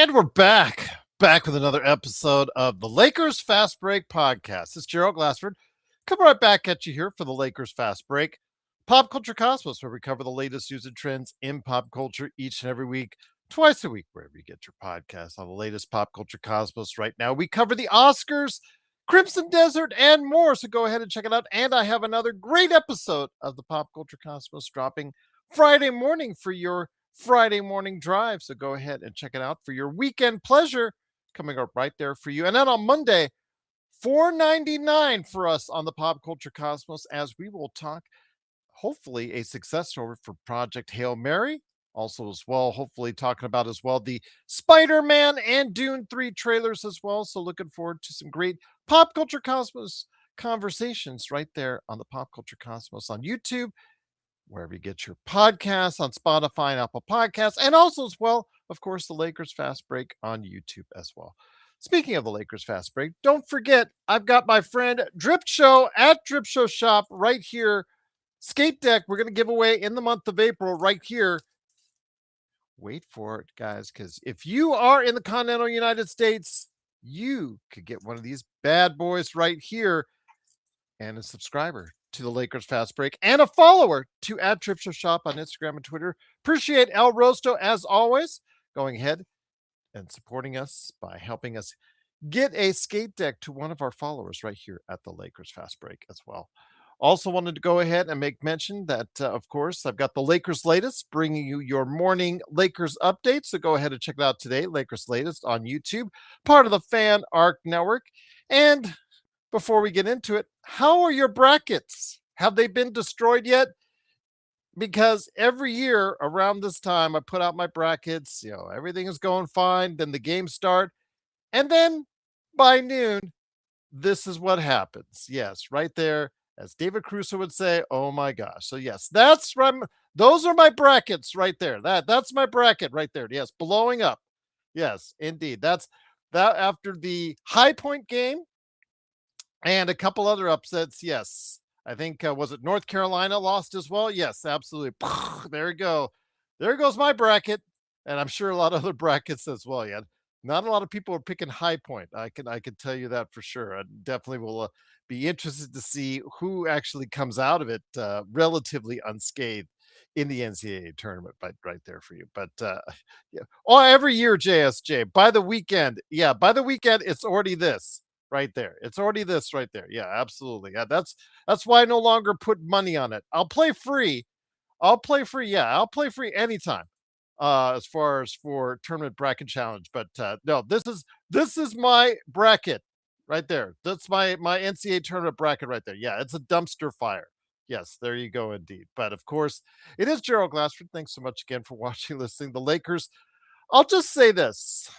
And we're back with another episode of the Lakers Fast Break podcast. It's Gerald Glassford coming right back at you here for the Lakers Fast Break, Pop Culture Cosmos, where we cover the latest news and trends in pop culture each and every week, twice a week, wherever you get your podcast on the latest Pop Culture Cosmos. Right now, we cover the Oscars, Crimson Desert, and more. So go ahead and check it out. And I have another great episode of the Pop Culture Cosmos dropping Friday morning for your Friday morning drive. So go ahead and check it out for your weekend pleasure coming up right there for you. And then on Monday, $4.99 for us on the Pop Culture Cosmos as we will talk hopefully a success story for Project Hail Mary. Also, as well, hopefully talking about as well the Spider-Man and Dune 3 trailers as well. So looking forward to some great Pop Culture Cosmos conversations right there on the Pop Culture Cosmos on YouTube, wherever you get your podcasts, on Spotify and Apple Podcasts, and also as well, of course, the Lakers Fast Break on YouTube as well. Speaking of the Lakers Fast Break, don't forget, I've got my friend Drip Show at Drip Show Shop right here. Skate Deck, we're going to give away in the month of April right here. Wait for it, guys, because if you are in the continental United States, you could get one of these bad boys right here and a subscriber to the Lakers Fast Break and a follower to @TripShowShop on Instagram and Twitter. Appreciate El Rosto, as always, going ahead and supporting us by helping us get a skate deck to one of our followers right here at the Lakers Fast Break as well. Also wanted to go ahead and make mention that, of course, I've got the Lakers Latest bringing you your morning Lakers updates. So go ahead and check it out today, Lakers Latest on YouTube, part of the Fan Arc Network. And before we get into it, how are your brackets? Have they been destroyed yet? Because every year around this time, I put out my brackets, everything is going fine. Then the games start. And then by noon, this is what happens. Yes, right there. As David Caruso would say, oh my gosh. So yes, that's right. Those are my brackets right there. That's my bracket right there. Yes, blowing up. Yes, indeed. That's that after the High Point game and a couple other upsets. Yes. I think, was it North Carolina lost as well? Yes, absolutely. There you go. There goes my bracket. And I'm sure a lot of other brackets as well. Yeah. Not a lot of people are picking High Point. I can tell you that for sure. I definitely will be interested to see who actually comes out of it relatively unscathed in the NCAA tournament, right there for you. But yeah, every year, JSJ, by the weekend, it's already this right there. It's already this right there. Yeah, absolutely. Yeah, that's why I no longer put money on it. I'll play free. I'll play free. Yeah, I'll play free anytime. As far as for tournament bracket challenge, but no, this is my bracket right there. That's my NCAA tournament bracket right there. Yeah, it's a dumpster fire. Yes, there you go, indeed. But of course, it is Gerald Glassford. Thanks so much again for watching, listening. The Lakers. I'll just say this: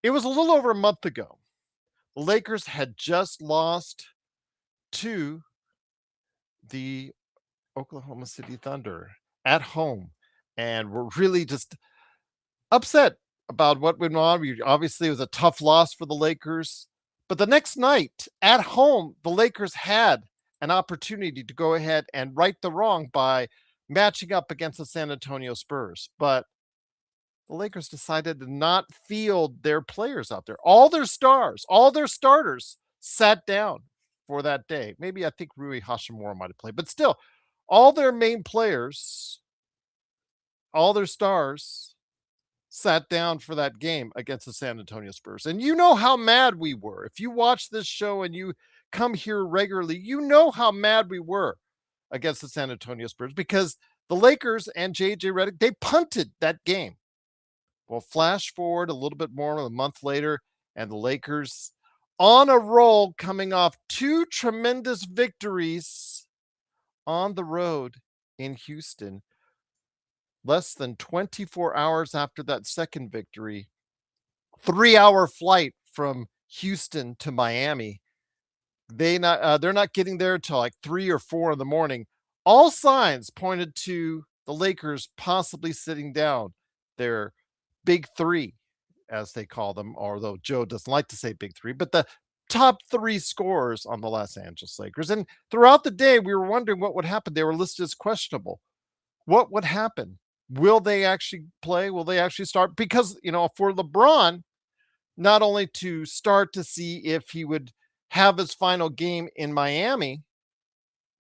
it was a little over a month ago. The Lakers had just lost to the Oklahoma City Thunder at home, and we're really just upset about what went on. Obviously, it was a tough loss for the Lakers. But the next night at home, the Lakers had an opportunity to go ahead and right the wrong by matching up against the San Antonio Spurs. But the Lakers decided to not field their players out there. All their stars, all their starters sat down for that day. Maybe I think Rui Hashimura might have played, but still, all their main players, all their stars sat down for that game against the San Antonio Spurs. And you know how mad we were. If you watch this show and you come here regularly, you know how mad we were against the San Antonio Spurs because the Lakers and JJ Redick, they punted that game. Well, flash forward a little bit more than a month later, and the Lakers on a roll coming off two tremendous victories on the road in Houston. Less than 24 hours after that second victory, 3-hour flight from Houston to Miami. They're not getting there till like 3 or 4 in the morning. All signs pointed to the Lakers possibly sitting down their big three, as they call them, although Joe doesn't like to say big three, but the top 3 scorers on the Los Angeles Lakers. And throughout the day, we were wondering what would happen. They were listed as questionable. What would happen? Will they actually play? Will they actually start? Because, for LeBron, not only to start to see if he would have his final game in Miami,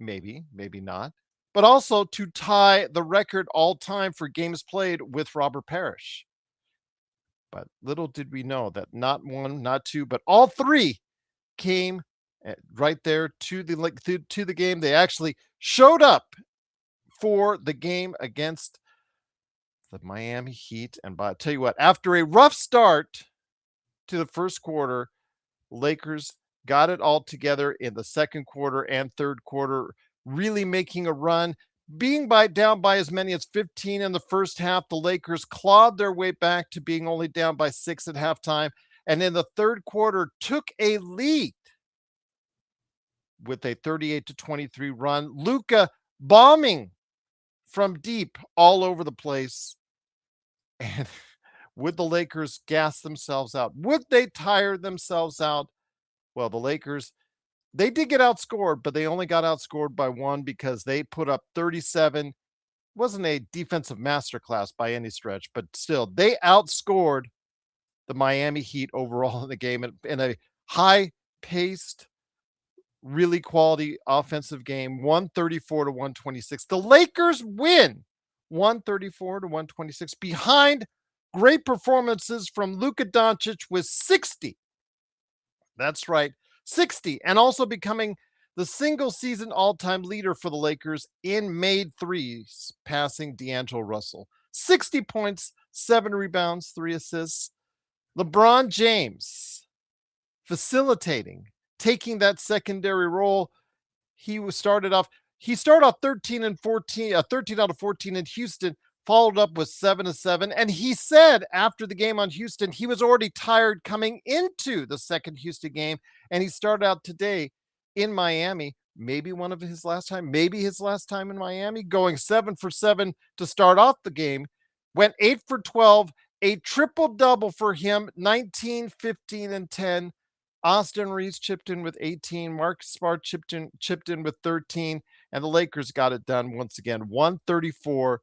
maybe not, but also to tie the record all time for games played with Robert Parrish. But little did we know that not one, not two, but all three came right there to the game. They actually showed up for the game against the Miami Heat. And I tell you what, after a rough start to the first quarter, Lakers got it all together in the second quarter and third quarter, really making a run. Being down by as many as 15 in the first half, the Lakers clawed their way back to being only down by 6 at halftime. And in the third quarter, took a lead with a 38-23 run. Luka bombing from deep all over the place. And would the Lakers gas themselves out? Would they tire themselves out? Well, the Lakers, they did get outscored, but they only got outscored by one because they put up 37. Wasn't a defensive masterclass by any stretch, but still, they outscored the Miami Heat overall in the game in a high-paced, really quality offensive game, 134-126. The Lakers win 134-126 behind great performances from Luka Doncic with 60. That's right, 60, and also becoming the single season all-time leader for the Lakers in made threes, passing D'Angelo Russell. 60 points, 7 rebounds, 3 assists. LeBron James facilitating, taking that secondary role. He started off 13 and 14, 13 out of 14 in Houston, followed up with 7 of 7. And he said after the game on Houston, he was already tired coming into the second Houston game. And he started out today in Miami, maybe his last time in Miami, going 7 for 7 to start off the game, went 8 for 12, a triple double for him, 19, 15, and 10. Austin Reeves chipped in with 18. Marcus Smart chipped in with 13. And the Lakers got it done once again, 134-126.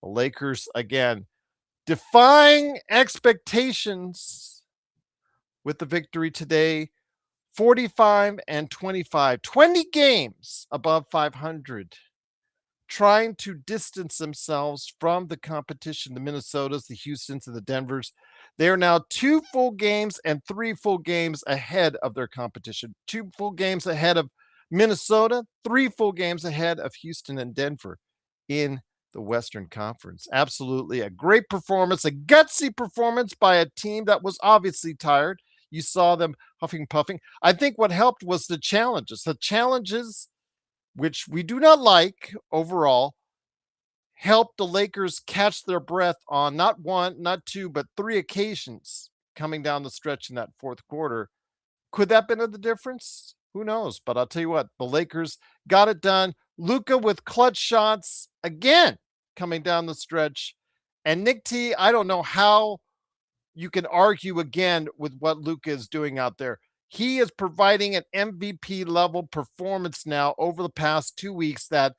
The Lakers, again, defying expectations with the victory today, 45-25, 20 games above 500. Trying to distance themselves from the competition, the Minnesotas, the Houstons, and the Denvers. They are now 2 full games and 3 full games ahead of their competition. 2 full games ahead of Minnesota, 3 full games ahead of Houston and Denver in the Western Conference. Absolutely a great performance, a gutsy performance by a team that was obviously tired. You saw them huffing, puffing. I think what helped was the challenges. The challenges, which we do not like overall, helped the Lakers catch their breath on not 1, not 2, but 3 occasions coming down the stretch in that fourth quarter. Could that have been the difference? Who knows? But I'll tell you what, the Lakers got it done. Luka with clutch shots again coming down the stretch. And Nick T, I don't know how you can argue again with what Luka is doing out there. He is providing an MVP level performance now over the past 2 weeks that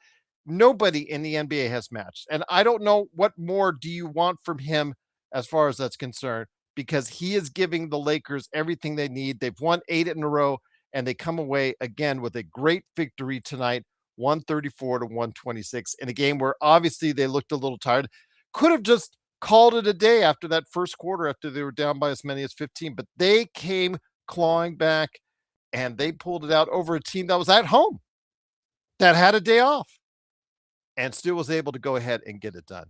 nobody in the NBA has matched. And I don't know what more do you want from him as far as that's concerned, because he is giving the Lakers everything they need. They've won 8 in a row, and they come away again with a great victory tonight, 134-126, in a game where obviously they looked a little tired. Could have just called it a day after that first quarter, after they were down by as many as 15, but they came clawing back, and they pulled it out over a team that was at home, that had a day off, and still was able to go ahead and get it done.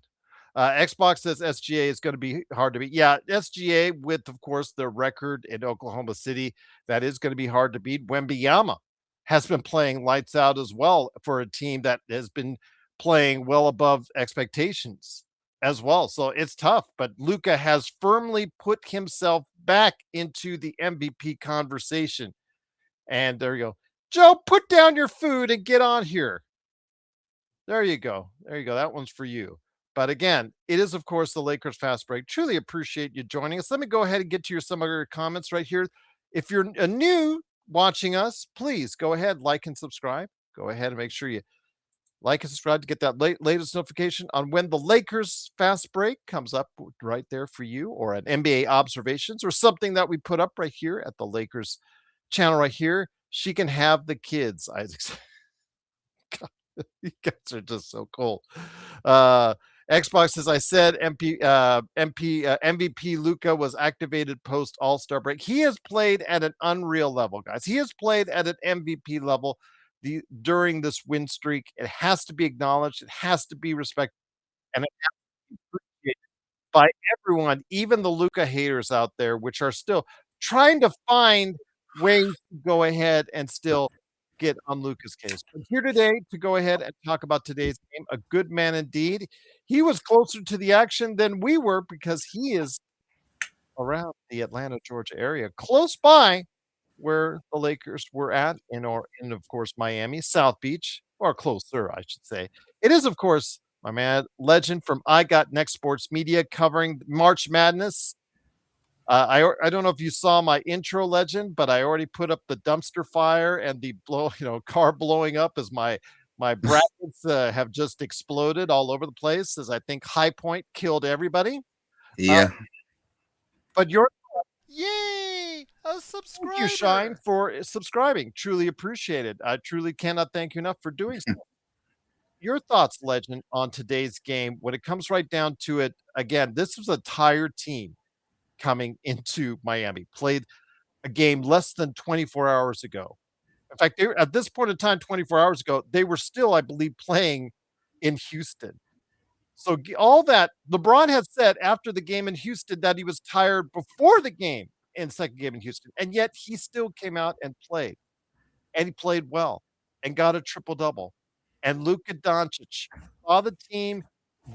Xbox says SGA is going to be hard to beat. Yeah, SGA with, of course, their record in Oklahoma City, that is going to be hard to beat. Wembanyama has been playing lights out as well for a team that has been playing well above expectations as well. So it's tough, but Luka has firmly put himself back into the MVP conversation. And there you go. Joe, put down your food and get on here. There you go. There you go. That one's for you. But again, it is, of course, the Lakers Fast Break. Truly appreciate you joining us. Let me go ahead and get to some of your comments right here. If you're new watching us, please go ahead, like and subscribe. Go ahead and make sure you Like and subscribe to get that latest notification on when the Lakers fast break comes up right there for you, or an NBA observations, or something that we put up right here at the Lakers channel right here. She can have the kids. Isaac, you guys are just so cool. Uh, Xbox, as I said, MVP Luca was activated post All Star break. He has played at an unreal level, guys. He has played at an MVP level during this win streak. It has to be acknowledged. It has to be respected, and it has to be appreciated by everyone, even the Luca haters out there, which are still trying to find ways to go ahead and still get on Luca's case. But here today to go ahead and talk about today's game, a good man indeed. He was closer to the action than we were because he is around the Atlanta, Georgia area, close by where the Lakers were at in of course Miami, South Beach, or closer, I should say. It is, of course, my man, legend from I Got Next Sports Media covering March Madness. I don't know if you saw my intro, legend, but I already put up the dumpster fire and the car blowing up as my brackets have just exploded all over the place, as I think High Point killed everybody. Uh, Yeah, but your Yay! A thank you, Shine, subscriber! for subscribing. Truly appreciated. I truly cannot thank you enough for doing so. Your thoughts, legend, on today's game when it comes right down to it. Again, this was a tired team coming into Miami, played a game less than 24 hours ago. In fact, at this point in time, 24 hours ago, they were still, I believe, playing in Houston. So all that LeBron had said after the game in Houston that he was tired before the game in second game in Houston, and yet he still came out and played, and he played well and got a triple double. And Luka Doncic saw the team,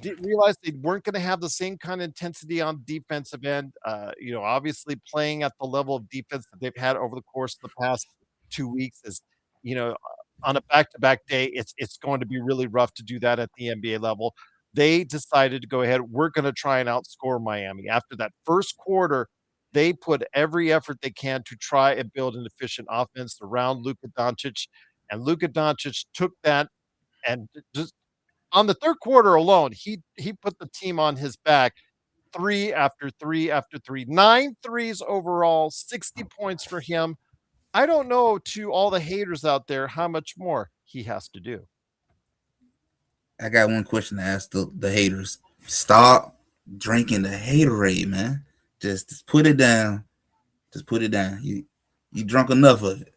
realized they weren't going to have the same kind of intensity on defensive end. Obviously playing at the level of defense that they've had over the course of the past 2 weeks is, you know, on a back-to-back day, it's going to be really rough to do that at the NBA level. They decided to go ahead. We're going to try and outscore Miami. After that first quarter, they put every effort they can to try and build an efficient offense around Luka Doncic, and Luka Doncic took that and just on the third quarter alone, he put the team on his back, three after three after three, 9 threes overall, 60 points for him. I don't know, to all the haters out there, how much more he has to do. I got one question to ask the haters. Stop drinking the haterade, man. Just put it down. Just put it down. You drunk enough of it.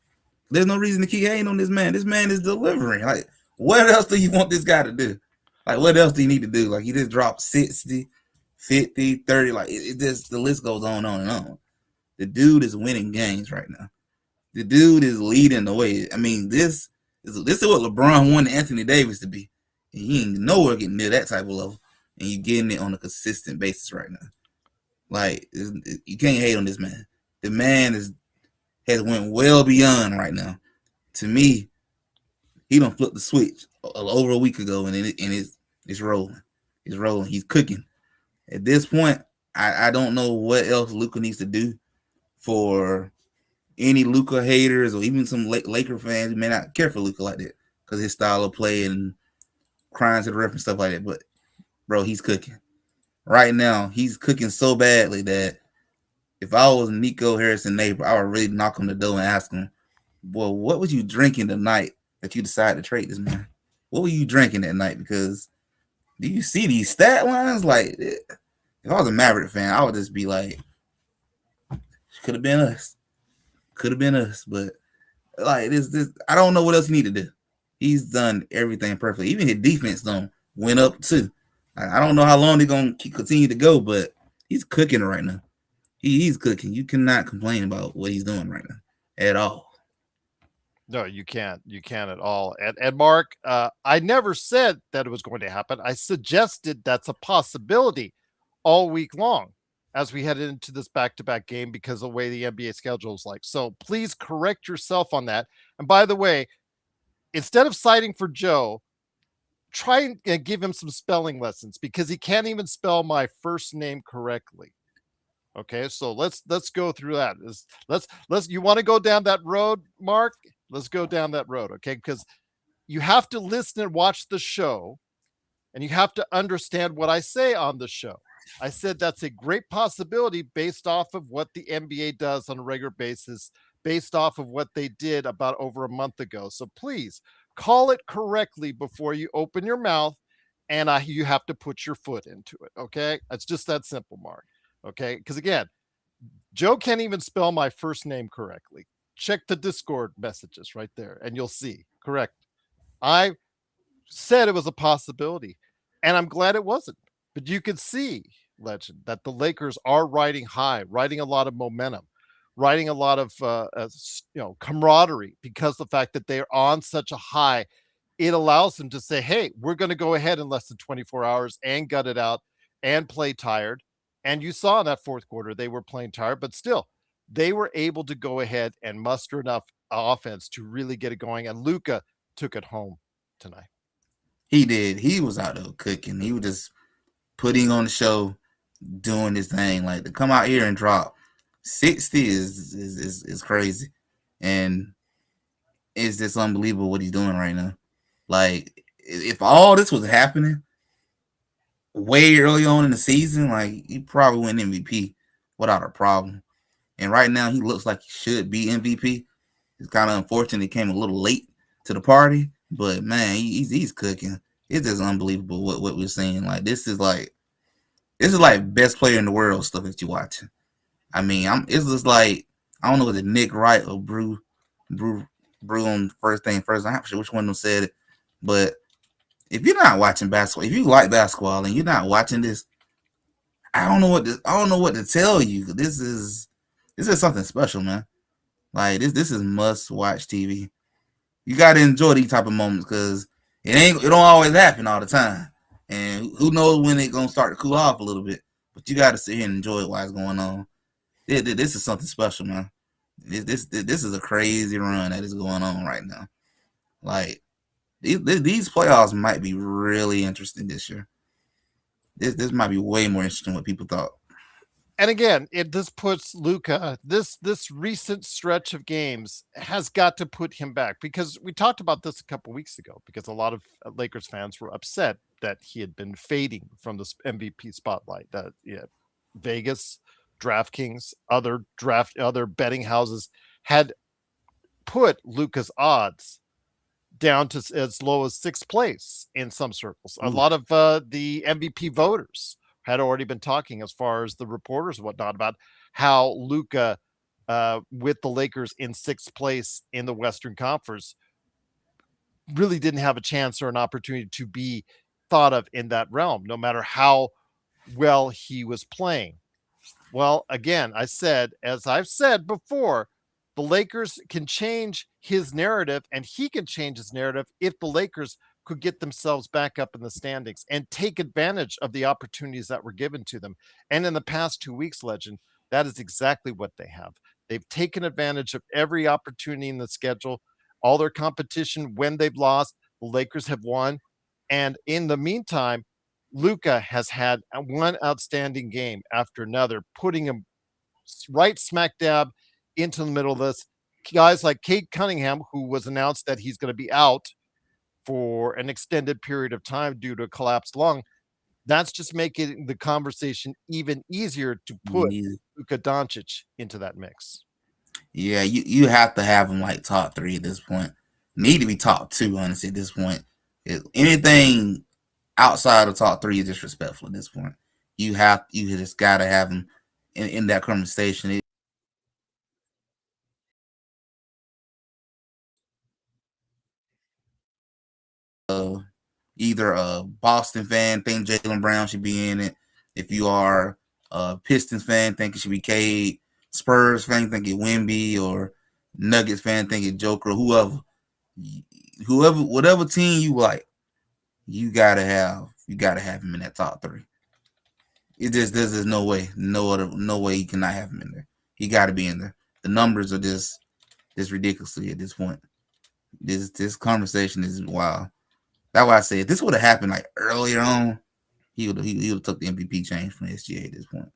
There's no reason to keep hating on this man. This man is delivering. Like, what else do you want this guy to do? Like, what else do you need to do? Like, he just dropped 60, 50, 30. Like, it just, the list goes on and on. The dude is winning games right now. The dude is leading the way. I mean, this is what LeBron wanted Anthony Davis to be. And he ain't nowhere getting near that type of level. And you getting it on a consistent basis right now. Like, you can't hate on this man. The man has went well beyond right now. To me, he done flipped the switch over a week ago, and it's rolling. It's rolling. He's cooking. At this point, I don't know what else Luka needs to do for any Luka haters or even some Laker fans who may not care for Luka like that because his style of play and crying to the ref and stuff like that. But bro, he's cooking right now. He's cooking so badly that if I was Nico Harrison neighbor, I would really knock on the door and ask him, "Boy, what was you drinking the night that you decided to trade this man? What were you drinking that night? Because do you see these stat lines? Like, if I was a Maverick fan, I would just be like, could have been us, could have been us. But like this, I don't know what else he need to do. He's done everything perfectly. Even his defense went up too. I don't know how long they're gonna continue to go, but he's cooking right now. He's cooking. You cannot complain about what he's doing right now at all. No, you can't. You can't at all. And Mark, I never said that it was going to happen. I suggested that's a possibility all week long as we head into this back-to-back game because of the way the NBA schedule is like. So please correct yourself on that. And by the way, instead of citing for Joe, try and give him some spelling lessons because he can't even spell my first name correctly. Okay, so let's go through that. Let's you want to go down that road, Mark? Let's go down that road, okay? Because you have to listen and watch the show, and you have to understand what I say on the show. I said that's a great possibility based off of what the NBA does on a regular basis, based off of what they did about over a month ago. So please call it correctly before you open your mouth, and you have to put your foot into it. Okay, it's just that simple, Mark. Okay, because again, Joe can't even spell my first name correctly. Check the Discord messages right there, and you'll see. Correct. I said it was a possibility, and I'm glad it wasn't. But you could see, Legend, that the Lakers are riding high, riding a lot of momentum, riding a lot of camaraderie, because the fact that they're on such a high, it allows them to say, "Hey, we're going to go ahead in less than 24 hours and gut it out and play tired." And you saw in that fourth quarter they were playing tired, but still, they were able to go ahead and muster enough offense to really get it going. And Luka took it home tonight. He did. He was out there cooking. He was just putting on the show, doing his thing. Like, to come out here and drop 60 is crazy, and it's just unbelievable what he's doing right now. Like, if all this was happening way early on in the season, like, he probably win MVP without a problem. And right now, he looks like he should be MVP. It's kind of unfortunate he came a little late to the party, but man, he's cooking. It's just unbelievable what we're seeing. Like, this is like best player in the world stuff that you're watching. I mean, it's just like, I don't know, was it Nick Wright or Brew on First Thing First? I'm not sure which one of them said it, but if you're not watching basketball, if you like basketball and you're not watching this, I don't know what to tell you. This is something special, man. Like, this is must watch TV. You got to enjoy these type of moments, because it don't always happen all the time, and who knows when it's gonna start to cool off a little bit. But you got to sit here and enjoy it while it's going on. This is something special, man. This is a crazy run that is going on right now. Like, these playoffs might be really interesting this year. This might be way more interesting than what people thought. And again, this puts Luka, this recent stretch of games has got to put him back, because we talked about this a couple weeks ago, because a lot of Lakers fans were upset that he had been fading from this MVP spotlight. That Vegas, DraftKings, other betting houses had put Luka's odds down to as low as sixth place in some circles. A lot of the MVP voters had already been talking, as far as the reporters and whatnot, about how Luka, with the Lakers in sixth place in the Western Conference, really didn't have a chance or an opportunity to be thought of in that realm, no matter how well he was playing. Well, again, as I've said before, the Lakers can change his narrative, and he can change his narrative if the Lakers could get themselves back up in the standings and take advantage of the opportunities that were given to them. And in the past 2 weeks, Legend, that is exactly what they have. They've taken advantage of every opportunity in the schedule, all their competition. When they've lost, the Lakers have won. And in the meantime, Luka has had one outstanding game after another, putting him right smack dab into the middle of this. Guys like Kate Cunningham, who was announced that he's going to be out for an extended period of time due to a collapsed lung, that's just making the conversation even easier to put Luka Doncic into that mix. Yeah, you have to have him like top 3 at this point. Need to be top 2, honestly, at this point. Anything outside of top 3 is disrespectful at this point. You just gotta have him in that conversation. Either a Boston fan think Jaylen Brown should be in it. If you are a Pistons fan, think it should be Cade. Spurs fan think it Wemby, or Nuggets fan think it Joker, or whatever team you like, you gotta have him in that top 3. There's no way you cannot have him in there. He got to be in there. The numbers are just ridiculously at this point. This conversation is wild. That's why I say if this would have happened like earlier on, he would have took the MVP change from SGA at this point.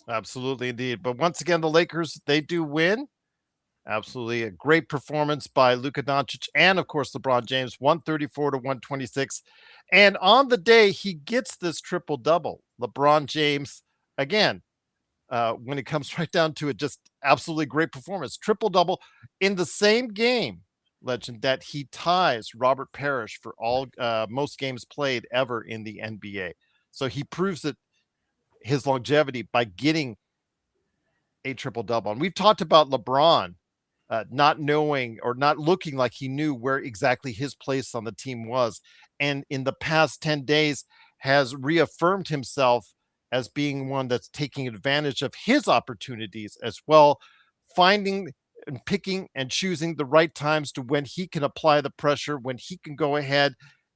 Absolutely, indeed. But once again, the Lakers, they do win. Absolutely. A great performance by Luka Doncic and, of course, LeBron James, 134 to 126. And on the day, he gets this triple double. LeBron James, again, when it comes right down to it, just absolutely great performance. Triple double in the same game, legend, that he ties Robert Parrish for all most games played ever in the NBA. So he proves that his longevity by getting a triple double. And we've talked about LeBron not knowing or not looking like he knew where exactly his place on the team was. And in the past 10 days has reaffirmed himself as being one that's taking advantage of his opportunities as well, finding and picking and choosing the right times to when he can apply the pressure, when he can go ahead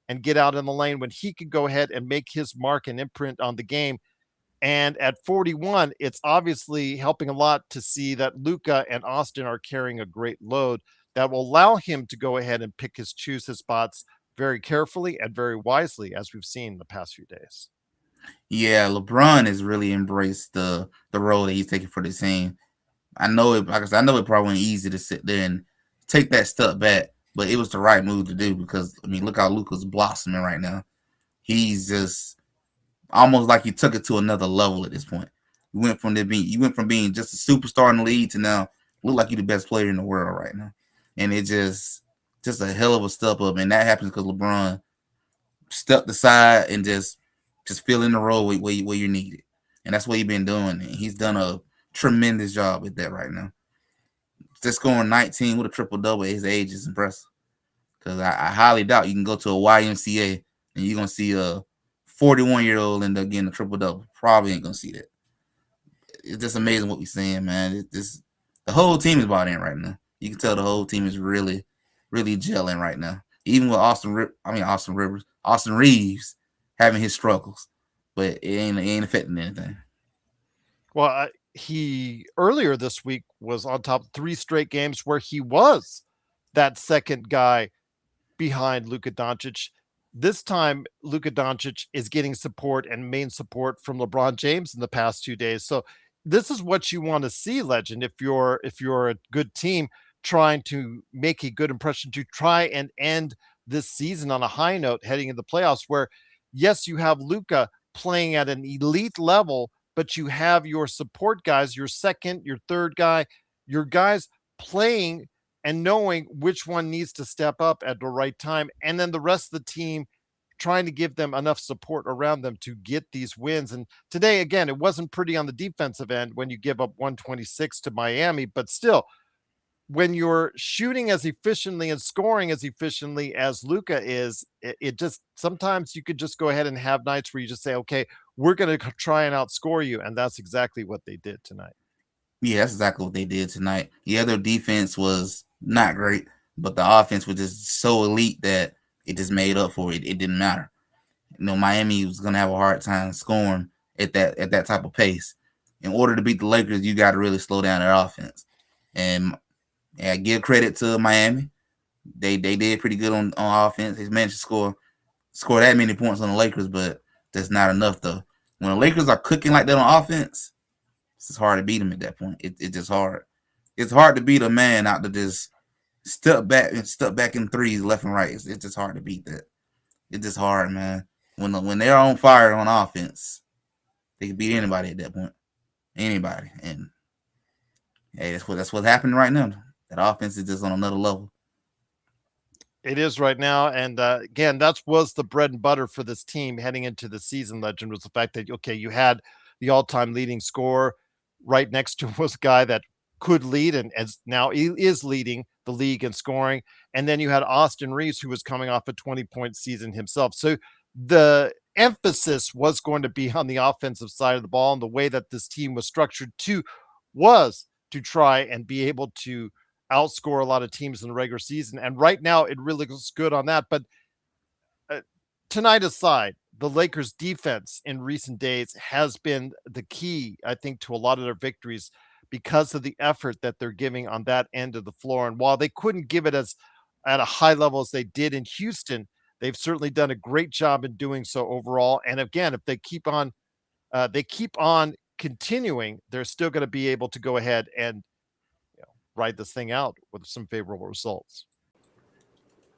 and get out in the lane, when he can go ahead and make his mark and imprint on the game. And at 41, it's obviously helping a lot to see that Luca and Austin are carrying a great load that will allow him to go ahead and choose his spots very carefully and very wisely, as we've seen the past few days. Yeah, LeBron has really embraced the role that he's taking for the team. I know it, like I said, I know it probably wasn't easy to sit there and take that step back, but it was the right move to do because I mean, look how Luka's blossoming right now. He's just almost like he took it to another level at this point. You went from being just a superstar in the league to now look like you're the best player in the world right now, and it just a hell of a step up, and that happens because LeBron stepped aside and just fill in the role where you're needed, and that's what he's been doing. And he's done a tremendous job with that right now. Just scoring 19 with a triple double at his age is impressive. Because I highly doubt you can go to a YMCA and you're gonna see a 41-year-old end up getting a triple double. Probably ain't gonna see that. It's just amazing what we're seeing, man. The whole team is bought in right now. You can tell the whole team is really, really gelling right now. Even with Austin Reeves having his struggles, but it ain't affecting anything. Well, he earlier this week was on top of three straight games where he was that second guy behind Luka Doncic. This time, Luka Doncic is getting support and main support from LeBron James in the past 2 days. So this is what you want to see, legend. If you're a good team trying to make a good impression to try and end this season on a high note heading into the playoffs, where yes, you have Luka playing at an elite level, but you have your support guys, your second, your third guy, your guys playing and knowing which one needs to step up at the right time. And then the rest of the team trying to give them enough support around them to get these wins. And today, again, it wasn't pretty on the defensive end when you give up 126 to Miami, but still, when you're shooting as efficiently and scoring as efficiently as Luca is, it just sometimes you could just go ahead and have nights where you just say, okay, we're going to try and outscore you. And that's exactly what they did tonight. Yeah, that's exactly what they did tonight. Yeah, their defense was not great, but the offense was just so elite that it just made up for it. It didn't matter. Miami was gonna have a hard time scoring at that type of pace. In order to beat the Lakers, you got to really slow down their offense. And yeah, give credit to Miami. They did pretty good on offense. They managed to score that many points on the Lakers, but that's not enough though. When the Lakers are cooking like that on offense, it's hard to beat them at that point. It's just hard. It's hard to beat a man out to just step back in threes left and right. It's just hard to beat that. It's just hard, man. When they're on fire on offense, they can beat anybody at that point. Anybody. And hey, that's what's happening right now. That offense is just on another level. It is right now, and again, that was the bread and butter for this team heading into the season. Legend was the fact that okay, you had the all-time leading scorer right next to him was a guy that could lead, and as now he is leading the league in scoring, and then you had Austin Reeves, who was coming off a 20-point season himself. So the emphasis was going to be on the offensive side of the ball, and the way that this team was structured to was to try and be able to outscore a lot of teams in the regular season. And right now, it really looks good on that. But uh, tonight aside, the Lakers' defense in recent days has been the key, I think, to a lot of their victories because of the effort that they're giving on that end of the floor. And while they couldn't give it as at a high level as they did in Houston, they've certainly done a great job in doing so overall. And again, if they keep on continuing, they're still going to be able to go ahead and ride this thing out with some favorable results.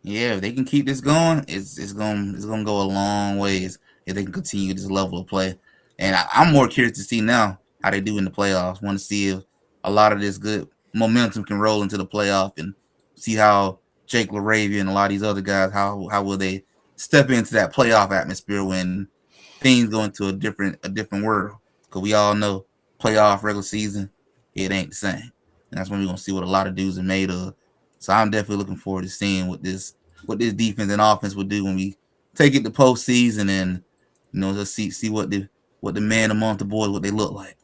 Yeah, if they can keep this going, it's gonna go a long ways if they can continue this level of play. And I'm more curious to see now how they do in the playoffs. Want to see if a lot of this good momentum can roll into the playoff and see how Jake LaRavia and a lot of these other guys how will they step into that playoff atmosphere when things go into a different world. Because we all know playoff regular season, it ain't the same. And that's when we're gonna see what a lot of dudes are made of. So I'm definitely looking forward to seeing what this defense and offense will do when we take it to postseason and let's see what the man among the boys what they look like.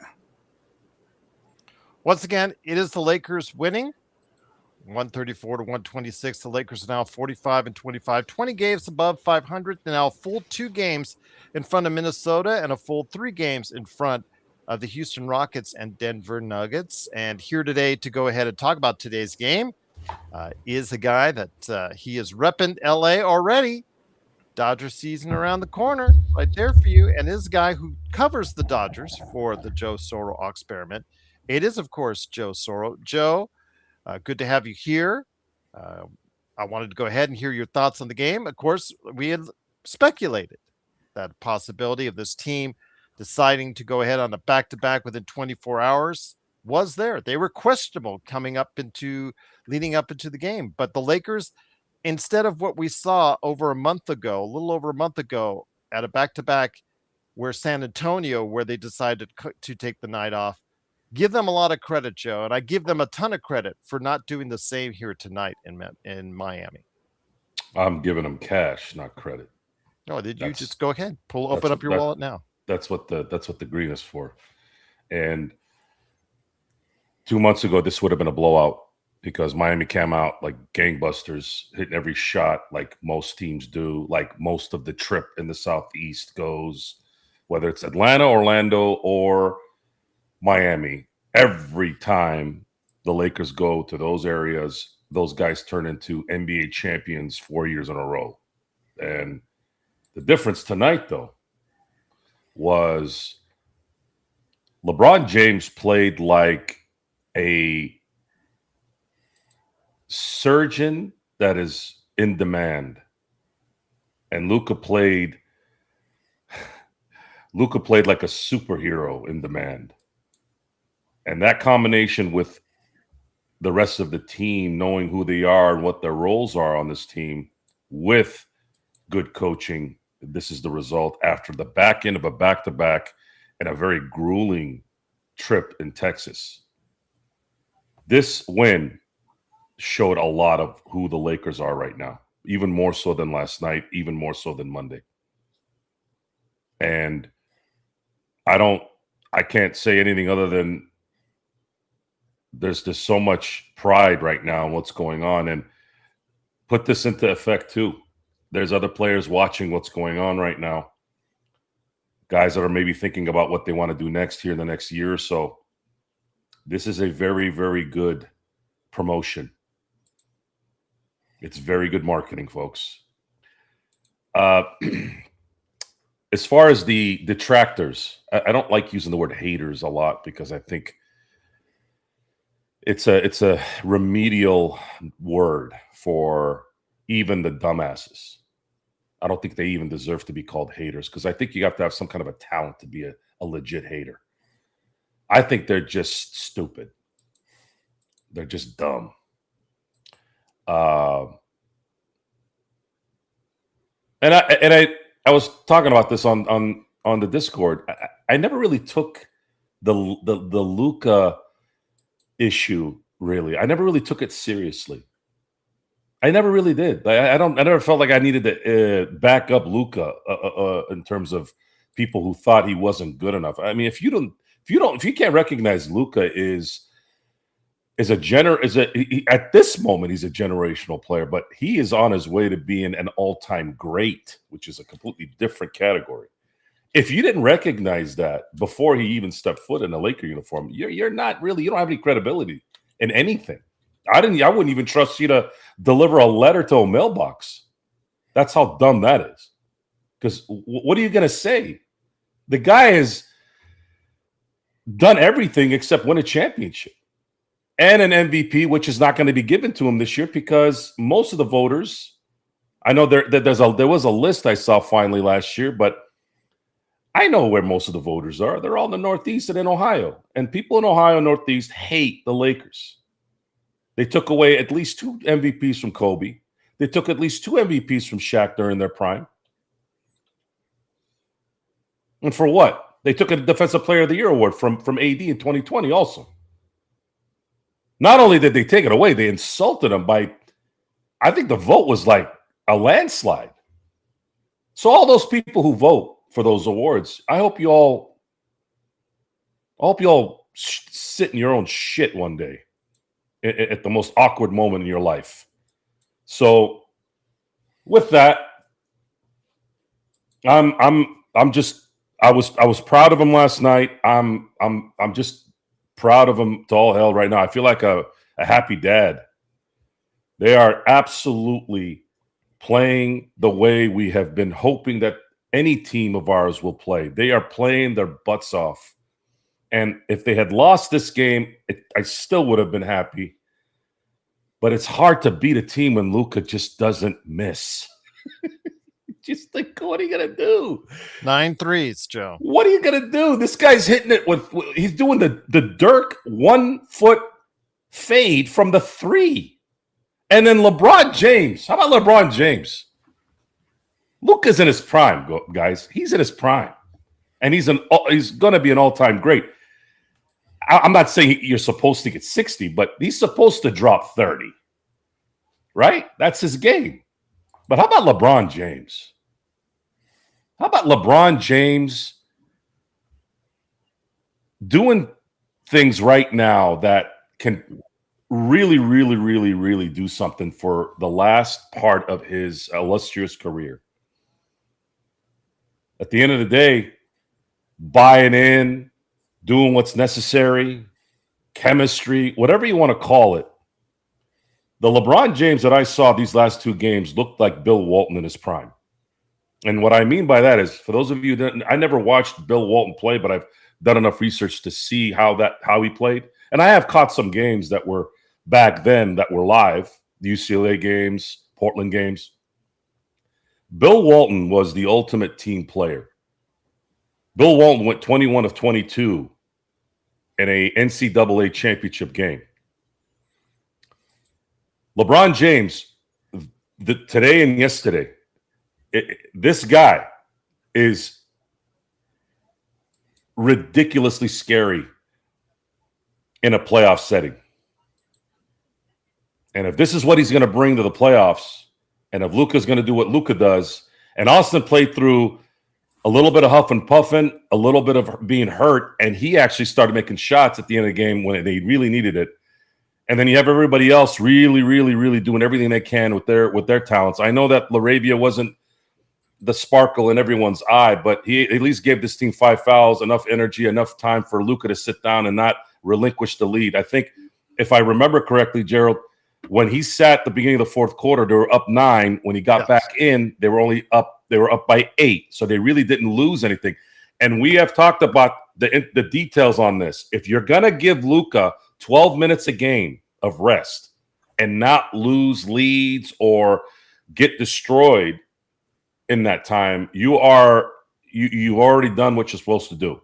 Once again, it is the Lakers winning 134 to 126. The Lakers are now 45-25, 20 games above 500. They're now a full 2 games in front of Minnesota and a full 3 games in front of the Houston Rockets and Denver Nuggets. And here today to go ahead and talk about today's game is a guy that he is repping LA already. Dodger season around the corner, right there for you. And this guy who covers the Dodgers for the Joe Soro experiment. It is, of course, Joe Soro. Joe, good to have you here. I wanted to go ahead and hear your thoughts on the game. Of course, we had speculated that possibility of this team deciding to go ahead on a back-to-back within 24 hours was there. They were questionable leading up into the game. But the Lakers, instead of what we saw a little over a month ago at a back-to-back where San Antonio, where they decided to take the night off, give them a lot of credit, Joe, and I give them a ton of credit for not doing the same here tonight in Miami. I'm giving them cash, not credit. No, you just go ahead, open up your wallet now? That's what the green is for. And 2 months ago, this would have been a blowout because Miami came out like gangbusters, hitting every shot like most teams do, like most of the trip in the Southeast goes, whether it's Atlanta, Orlando, or Miami. Every time the Lakers go to those areas, those guys turn into NBA champions 4 years in a row. And the difference tonight, though, was LeBron James played like a surgeon that is in demand. And Luka played like a superhero in demand. And that combination with the rest of the team knowing who they are and what their roles are on this team with good coaching, this is the result after the back end of a back-to-back and a very grueling trip in Texas. This win showed a lot of who the Lakers are right now, even more so than last night, even more so than Monday. And I can't say anything other than there's just so much pride right now in what's going on. And put this into effect too. There's other players watching what's going on right now. Guys that are maybe thinking about what they want to do next here in the next year or so. This is a very, very good promotion. It's very good marketing, folks. As far as the detractors, I don't like using the word haters a lot because I think it's a remedial word for even the dumbasses. I don't think they even deserve to be called haters because I think you have to have some kind of a talent to be a legit hater. I think they're just stupid. They're just dumb. And I was talking about this on the Discord. I never really took the Luka issue really. I never really took it seriously. I never really did. I never felt like I needed to back up Luka in terms of people who thought he wasn't good enough. I mean, if you can't recognize Luka at this moment he's a generational player, but he is on his way to being an all-time great, which is a completely different category. If you didn't recognize that before he even stepped foot in a Laker uniform, you're not really, you don't have any credibility in anything. I wouldn't even trust you to deliver a letter to a mailbox. That's how dumb that is. Because what are you going to say? The guy has done everything except win a championship. and an MVP, which is not going to be given to him this year because most of the voters, I know there was a list I saw finally last year, but I know where most of the voters are. They're all in the Northeast and in Ohio. And people in Ohio and Northeast hate the Lakers. They took away at least 2 MVPs from Kobe. They took at least 2 MVPs from Shaq during their prime. And for what? They took a Defensive Player of the Year award from AD in 2020 also. Not only did they take it away, they insulted him by, I think the vote was like a landslide. So all those people who vote for those awards, I hope you all sit in your own shit one day at the most awkward moment in your life. So with that, I was proud of him last night. I'm just proud of him to all hell right now. I feel like a happy dad. They are absolutely playing the way we have been hoping that any team of ours will play. They are playing their butts off. And if they had lost this game, I still would have been happy. But it's hard to beat a team when Luka just doesn't miss. Just like, what are you going to do? 9 threes, Joe. What are you going to do? This guy's hitting it he's doing the Dirk 1-foot fade from the 3. And then LeBron James. How about LeBron James? Luka's in his prime, guys. He's in his prime. And he's going to be an all-time great. I'm not saying you're supposed to get 60, but he's supposed to drop 30. Right? That's his game. But how about LeBron James? How about LeBron James doing things right now that can really, really, really, really do something for the last part of his illustrious career? At the end of the day, buying in, doing what's necessary, chemistry, whatever you want to call it. The LeBron James that I saw these last 2 games looked like Bill Walton in his prime. And what I mean by that is, for those of you that I never watched Bill Walton play, but I've done enough research to see how he played. And I have caught some games that were back then that were live, the UCLA games, Portland games. Bill Walton was the ultimate team player. Bill Walton went 21 of 22 in a NCAA championship game. LeBron James, today and yesterday, this guy is ridiculously scary in a playoff setting. And if this is what he's going to bring to the playoffs, and if Luka's going to do what Luka does, and Austin played through a little bit of huff and puffing, a little bit of being hurt, and he actually started making shots at the end of the game when they really needed it. And then you have everybody else really, really, really doing everything they can with their talents. I know that LaRavia wasn't the sparkle in everyone's eye, but he at least gave this team 5 fouls, enough energy, enough time for Luka to sit down and not relinquish the lead. I think, if I remember correctly, Gerald, when he sat at the beginning of the 4th quarter, they were up 9. When he got back in, they were up by 8. So they really didn't lose anything. And we have talked about the details on this. If you're going to give Luka 12 minutes a game of rest and not lose leads or get destroyed in that time, you already done what you're supposed to do.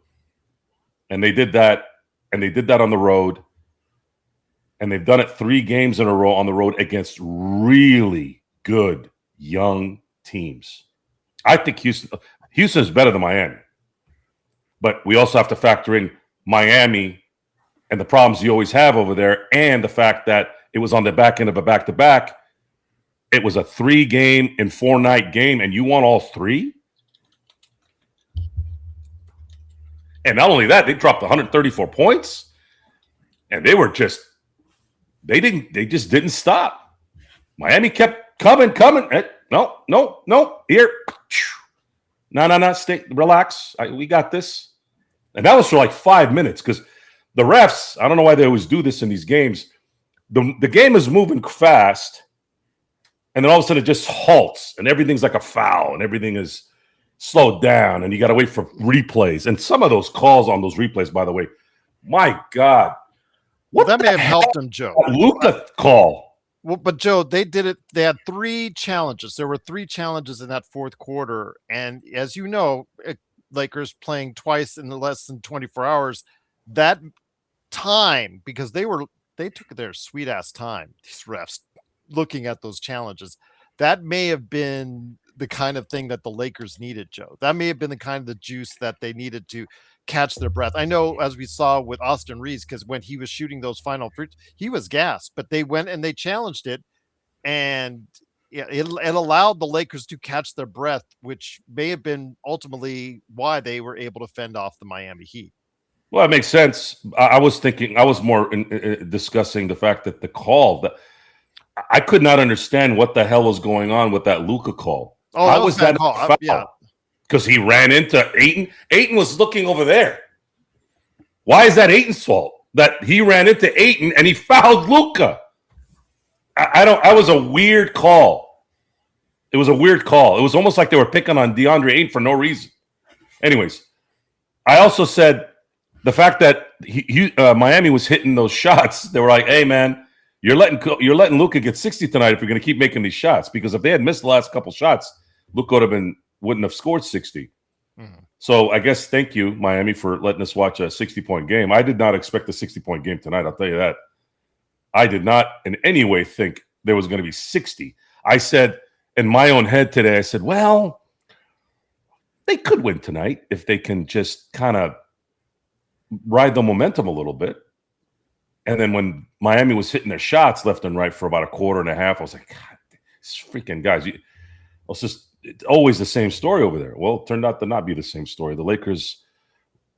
And they did that, and they did that on the road. And they've done it 3 games in a row on the road against really good young teams. I think Houston is better than Miami. But we also have to factor in Miami and the problems you always have over there, and the fact that it was on the back end of a back-to-back. It was a 3-game and 4-night game, and you won all 3? And not only that, they dropped 134 points, and they just didn't stop. Miami kept coming. No. Here. No. Stay, relax. We got this. And that was for like 5 minutes, because the refs, I don't know why they always do this in these games. The game is moving fast, and then all of a sudden it just halts, and everything's like a foul, and everything is slowed down, and you got to wait for replays. And some of those calls on those replays, by the way, my God, What that the may have hell? helped him, Joe. Luka call. Well, but Joe, they did it. They had 3 challenges. There were 3 challenges in that fourth quarter, and as you know, Lakers playing twice in less than 24 hours. That time, because they took their sweet ass time. These refs looking at those challenges, that may have been the kind of thing that the Lakers needed, Joe. That may have been the kind of the juice that they needed to catch their breath. I know, as we saw with Austin Reeves, because when he was shooting those final fruits, he was gassed, but they went and they challenged it, and yeah, it allowed the Lakers to catch their breath, which may have been ultimately why they were able to fend off the Miami Heat. Well, it makes sense. I was thinking, I was more discussing the fact that the call that I could not understand what the hell was going on with that Luka call. Oh, How that was was that call. foul? Yeah, Because he ran into Ayton. Ayton was looking over there. Why is that Ayton's fault? That he ran into Ayton and he fouled Luka. I don't. That was a weird call. It was a weird call. It was almost like they were picking on DeAndre Ayton for no reason. Anyways, I also said the fact that Miami was hitting those shots. They were like, "Hey, man, you're letting Luka get 60 tonight if you're going to keep making these shots." Because if they had missed the last couple shots, Luka wouldn't have scored 60. Mm-hmm. So I guess thank you, Miami, for letting us watch a 60-point game. I did not expect a 60-point game tonight. I'll tell you that. I did not in any way think there was going to be 60. I said in my own head today, I said, well, they could win tonight if they can just kind of ride the momentum a little bit. And then when Miami was hitting their shots left and right for about a quarter and a half, I was like, God, these freaking guys. It's always the same story over there. Well, it turned out to not be the same story. The Lakers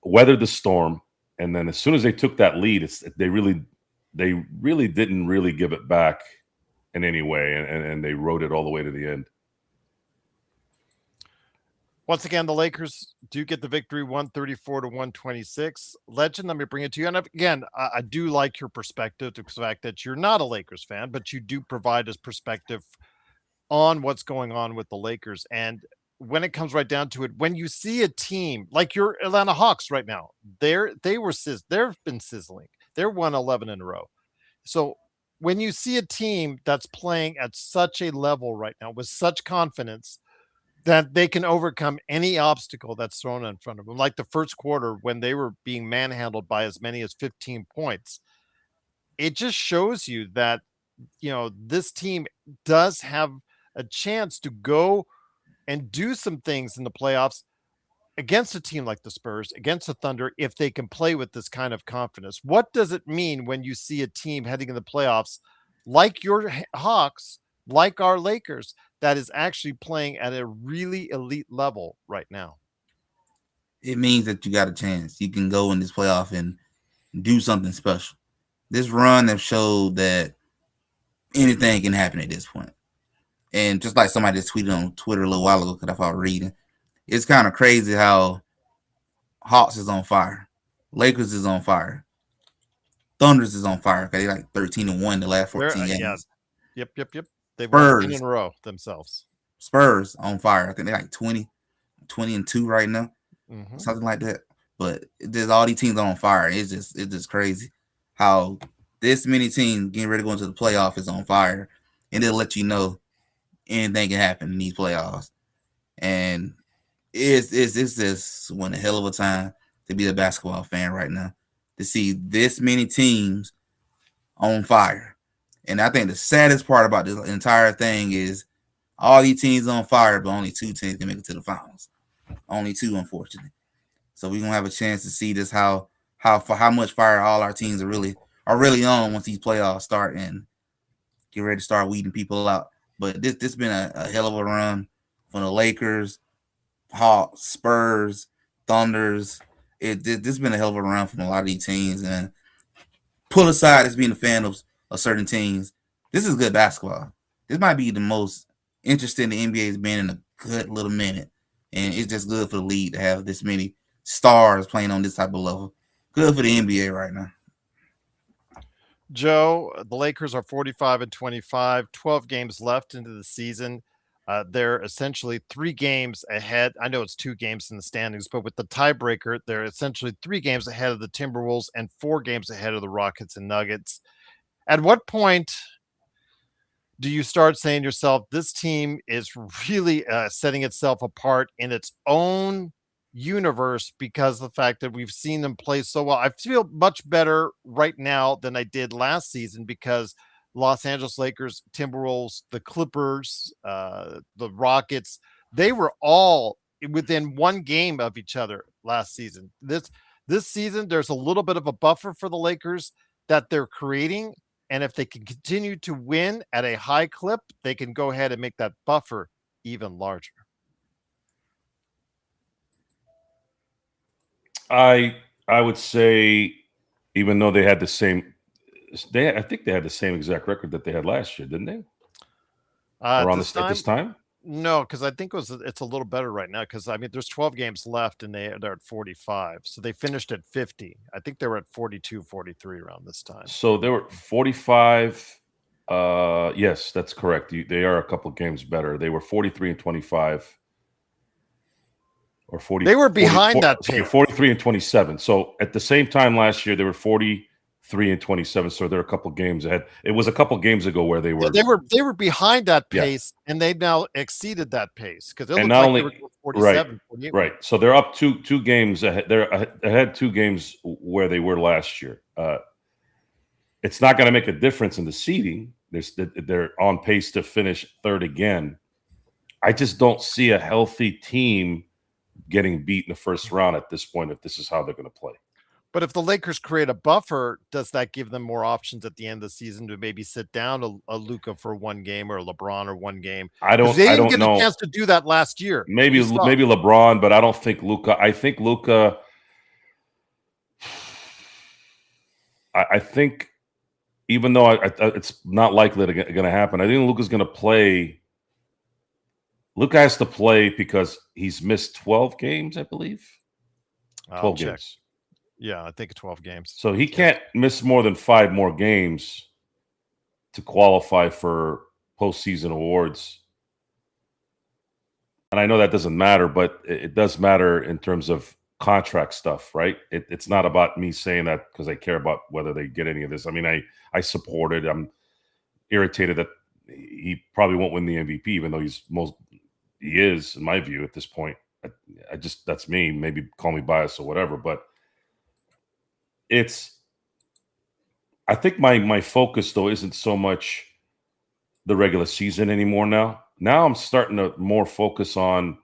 weathered the storm, and then as soon as they took that lead, they really didn't really give it back in any way, and they rode it all the way to the end. Once again, the Lakers do get the victory, 134-126. Legend, let me bring it to you. And again, I do like your perspective, to the fact that you're not a Lakers fan, but you do provide us perspective on what's going on with the Lakers. And when it comes right down to it, when you see a team like your Atlanta Hawks right now, they've been sizzling. They're 1-11 in a row. So when you see a team that's playing at such a level right now with such confidence that they can overcome any obstacle that's thrown in front of them, like the first quarter when they were being manhandled by as many as 15 points, it just shows you that, this team does have a chance to go and do some things in the playoffs against a team like the Spurs, against the Thunder, if they can play with this kind of confidence. What does it mean when you see a team heading in the playoffs like your Hawks, like our Lakers, that is actually playing at a really elite level right now? It means that you got a chance. You can go in this playoff and do something special. This run have showed that anything can happen at this point. And just like somebody just tweeted on Twitter a little while ago, because I thought reading, it's kind of crazy how Hawks is on fire, Lakers is on fire, Thunders is on fire because they like 13-1 the last 14 games. Yeah. Yep. They've won 10 in a row themselves. Spurs on fire. I think they're like 20-2 right now, something like that. But there's all these teams on fire. It's just crazy how this many teams getting ready to go into the playoff is on fire, and it'll let you know anything can happen in these playoffs. And it's just one hell of a time to be a basketball fan right now, to see this many teams on fire. And I think the saddest part about this entire thing is all these teams on fire, but only 2 teams can make it to the finals. Only 2, unfortunately. So we're gonna have a chance to see this how much fire all our teams are really on once these playoffs start and get ready to start weeding people out. But this has been a hell of a run from the Lakers, Hawks, Spurs, Thunders. This has been a hell of a run from a lot of these teams. And pull aside as being a fan of certain teams, this is good basketball. This might be the most interesting the NBA has been in a good little minute. And it's just good for the league to have this many stars playing on this type of level. Good for the NBA right now. Joe, the Lakers are 45-25, 12 games left into the season. They're essentially 3 games ahead. I know it's 2 games in the standings, but with the tiebreaker, they're essentially 3 games ahead of the Timberwolves and 4 games ahead of the Rockets and Nuggets. At what point do you start saying to yourself, this team is really setting itself apart in its own universe because of the fact that we've seen them play so well? I feel much better right now than I did last season because Los Angeles Lakers, Timberwolves, the Clippers, the Rockets, they were all within 1 game of each other last season. This season, there's a little bit of a buffer for the Lakers that they're creating, and if they can continue to win at a high clip, they can go ahead and make that buffer even larger. I would say, even though they had the same, I think they had the same exact record that they had last year, didn't they? Around at this time? No, because I think it's a little better right now because I mean there's 12 games left and they're at 45. So they finished at 50. I think they were at 42, 43 around this time. So they were 45. Yes, that's correct. They are a couple games better. They were 43 and 25. Or 40. They were behind 40, that pace. 43 and 27. So at the same time last year, they were 43 and 27. So they're a couple games ahead. It was a couple games ago where they were behind that pace, and they've now exceeded that pace because it looked not like only, they were 47, 48. Right. So they're up two games ahead. They're ahead 2 games where they were last year. It's not going to make a difference in the seeding. They're on pace to finish 3rd again. I just don't see a healthy team getting beat in the first round at this point if this is how they're going to play. But if the Lakers create a buffer, does that give them more options at the end of the season to maybe sit down a Luka for 1 game or a LeBron or 1 game? They didn't get a chance to do that last year. Maybe LeBron, but I don't think Luka. I think Luka. I think even though it's not likely going to happen, I think Luka's going to play. Luka has to play because he's missed 12 games, I believe. 12 games. Yeah, I think 12 games. So he can't miss more than 5 more games to qualify for postseason awards. And I know that doesn't matter, but it does matter in terms of contract stuff, right? It's not about me saying that because I care about whether they get any of this. I mean, I support it. I'm irritated that he probably won't win the MVP, even though he is, in my view, at this point. I just, that's me. Maybe call me biased or whatever, but I think my focus though isn't so much the regular season anymore now. Now I'm starting to more focus on,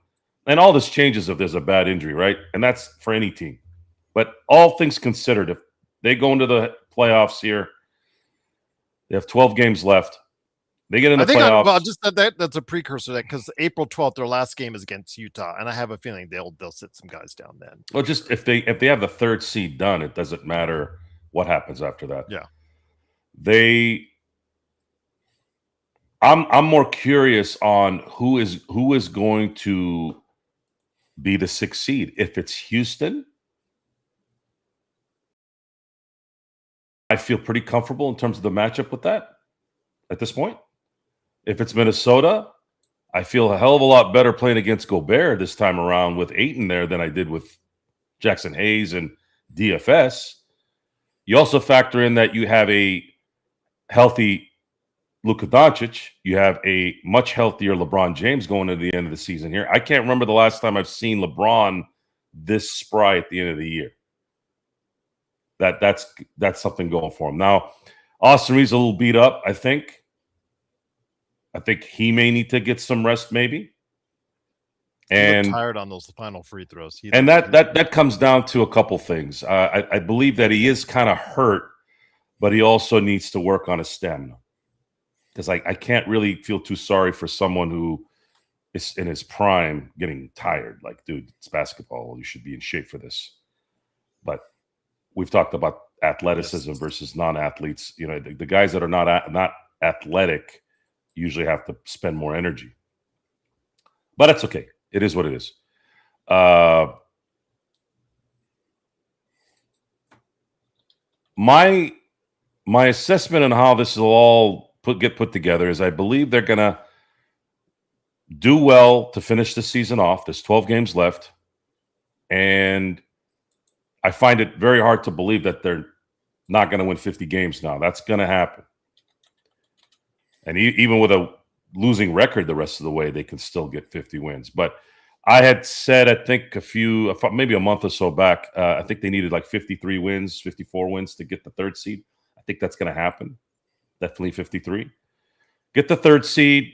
and all this changes if there's a bad injury, right? And that's for any team. But all things considered, if they go into the playoffs here, they have 12 games left. They get in the playoffs. That's a precursor to that because April 12th, their last game is against Utah, and I have a feeling they'll sit some guys down then. Well, just if they have the 3rd seed done, it doesn't matter what happens after that. Yeah, I'm more curious on who is going to be the 6th seed. If it's Houston, I feel pretty comfortable in terms of the matchup with that at this point. If it's Minnesota, I feel a hell of a lot better playing against Gobert this time around with Ayton there than I did with Jackson Hayes and DFS. You also factor in that you have a healthy Luka Doncic. You have a much healthier LeBron James going to the end of the season here. I can't remember the last time I've seen LeBron this spry at the end of the year. That's something going for him. Now, Austin Reeves a little beat up, I think. I think he may need to get some rest, maybe. And he looked tired on those final free throws. And that comes down to a couple things. I believe that he is kind of hurt, but he also needs to work on his stamina. Because I can't really feel too sorry for someone who is in his prime getting tired. Like, dude, it's basketball. You should be in shape for this. But we've talked about athleticism versus non-athletes. You know, the guys that are not athletic usually have to spend more energy. But that's okay. It is what it is. My assessment on how this will all get put together is I believe they're gonna do well to finish the season off. There's 12 games left. And I find it very hard to believe that they're not going to win 50 games now. That's going to happen. And even with a losing record the rest of the way, they can still get 50 wins. But I had said, I think maybe a month or so back, I think they needed like 53 wins, 54 wins to get the third seed. I think that's going to happen. Definitely 53. Get the third seed.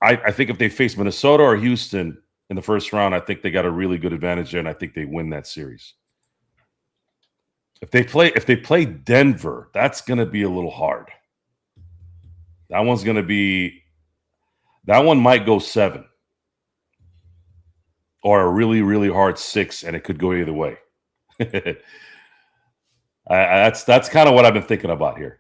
I think if they face Minnesota or Houston in the first round, I think they got a really good advantage there, and I think they win that series. If they play Denver, that's going to be a little hard. That one might go 7 or a really, really hard 6, and it could go either way. That's kind of what I've been thinking about here.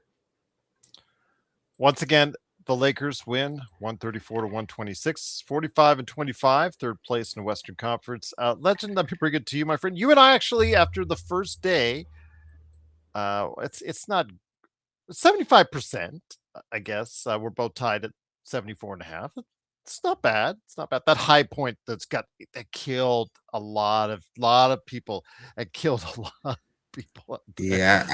Once again, the Lakers win 134-126, 45-25, third place in the Western Conference. Legend, let me bring it to you, my friend. You and I actually, after the first day, it's not 75%, I guess. We're both tied at 74.5. It's not bad. It's not bad. That high point that killed a lot of people. It killed a lot of people. Yeah,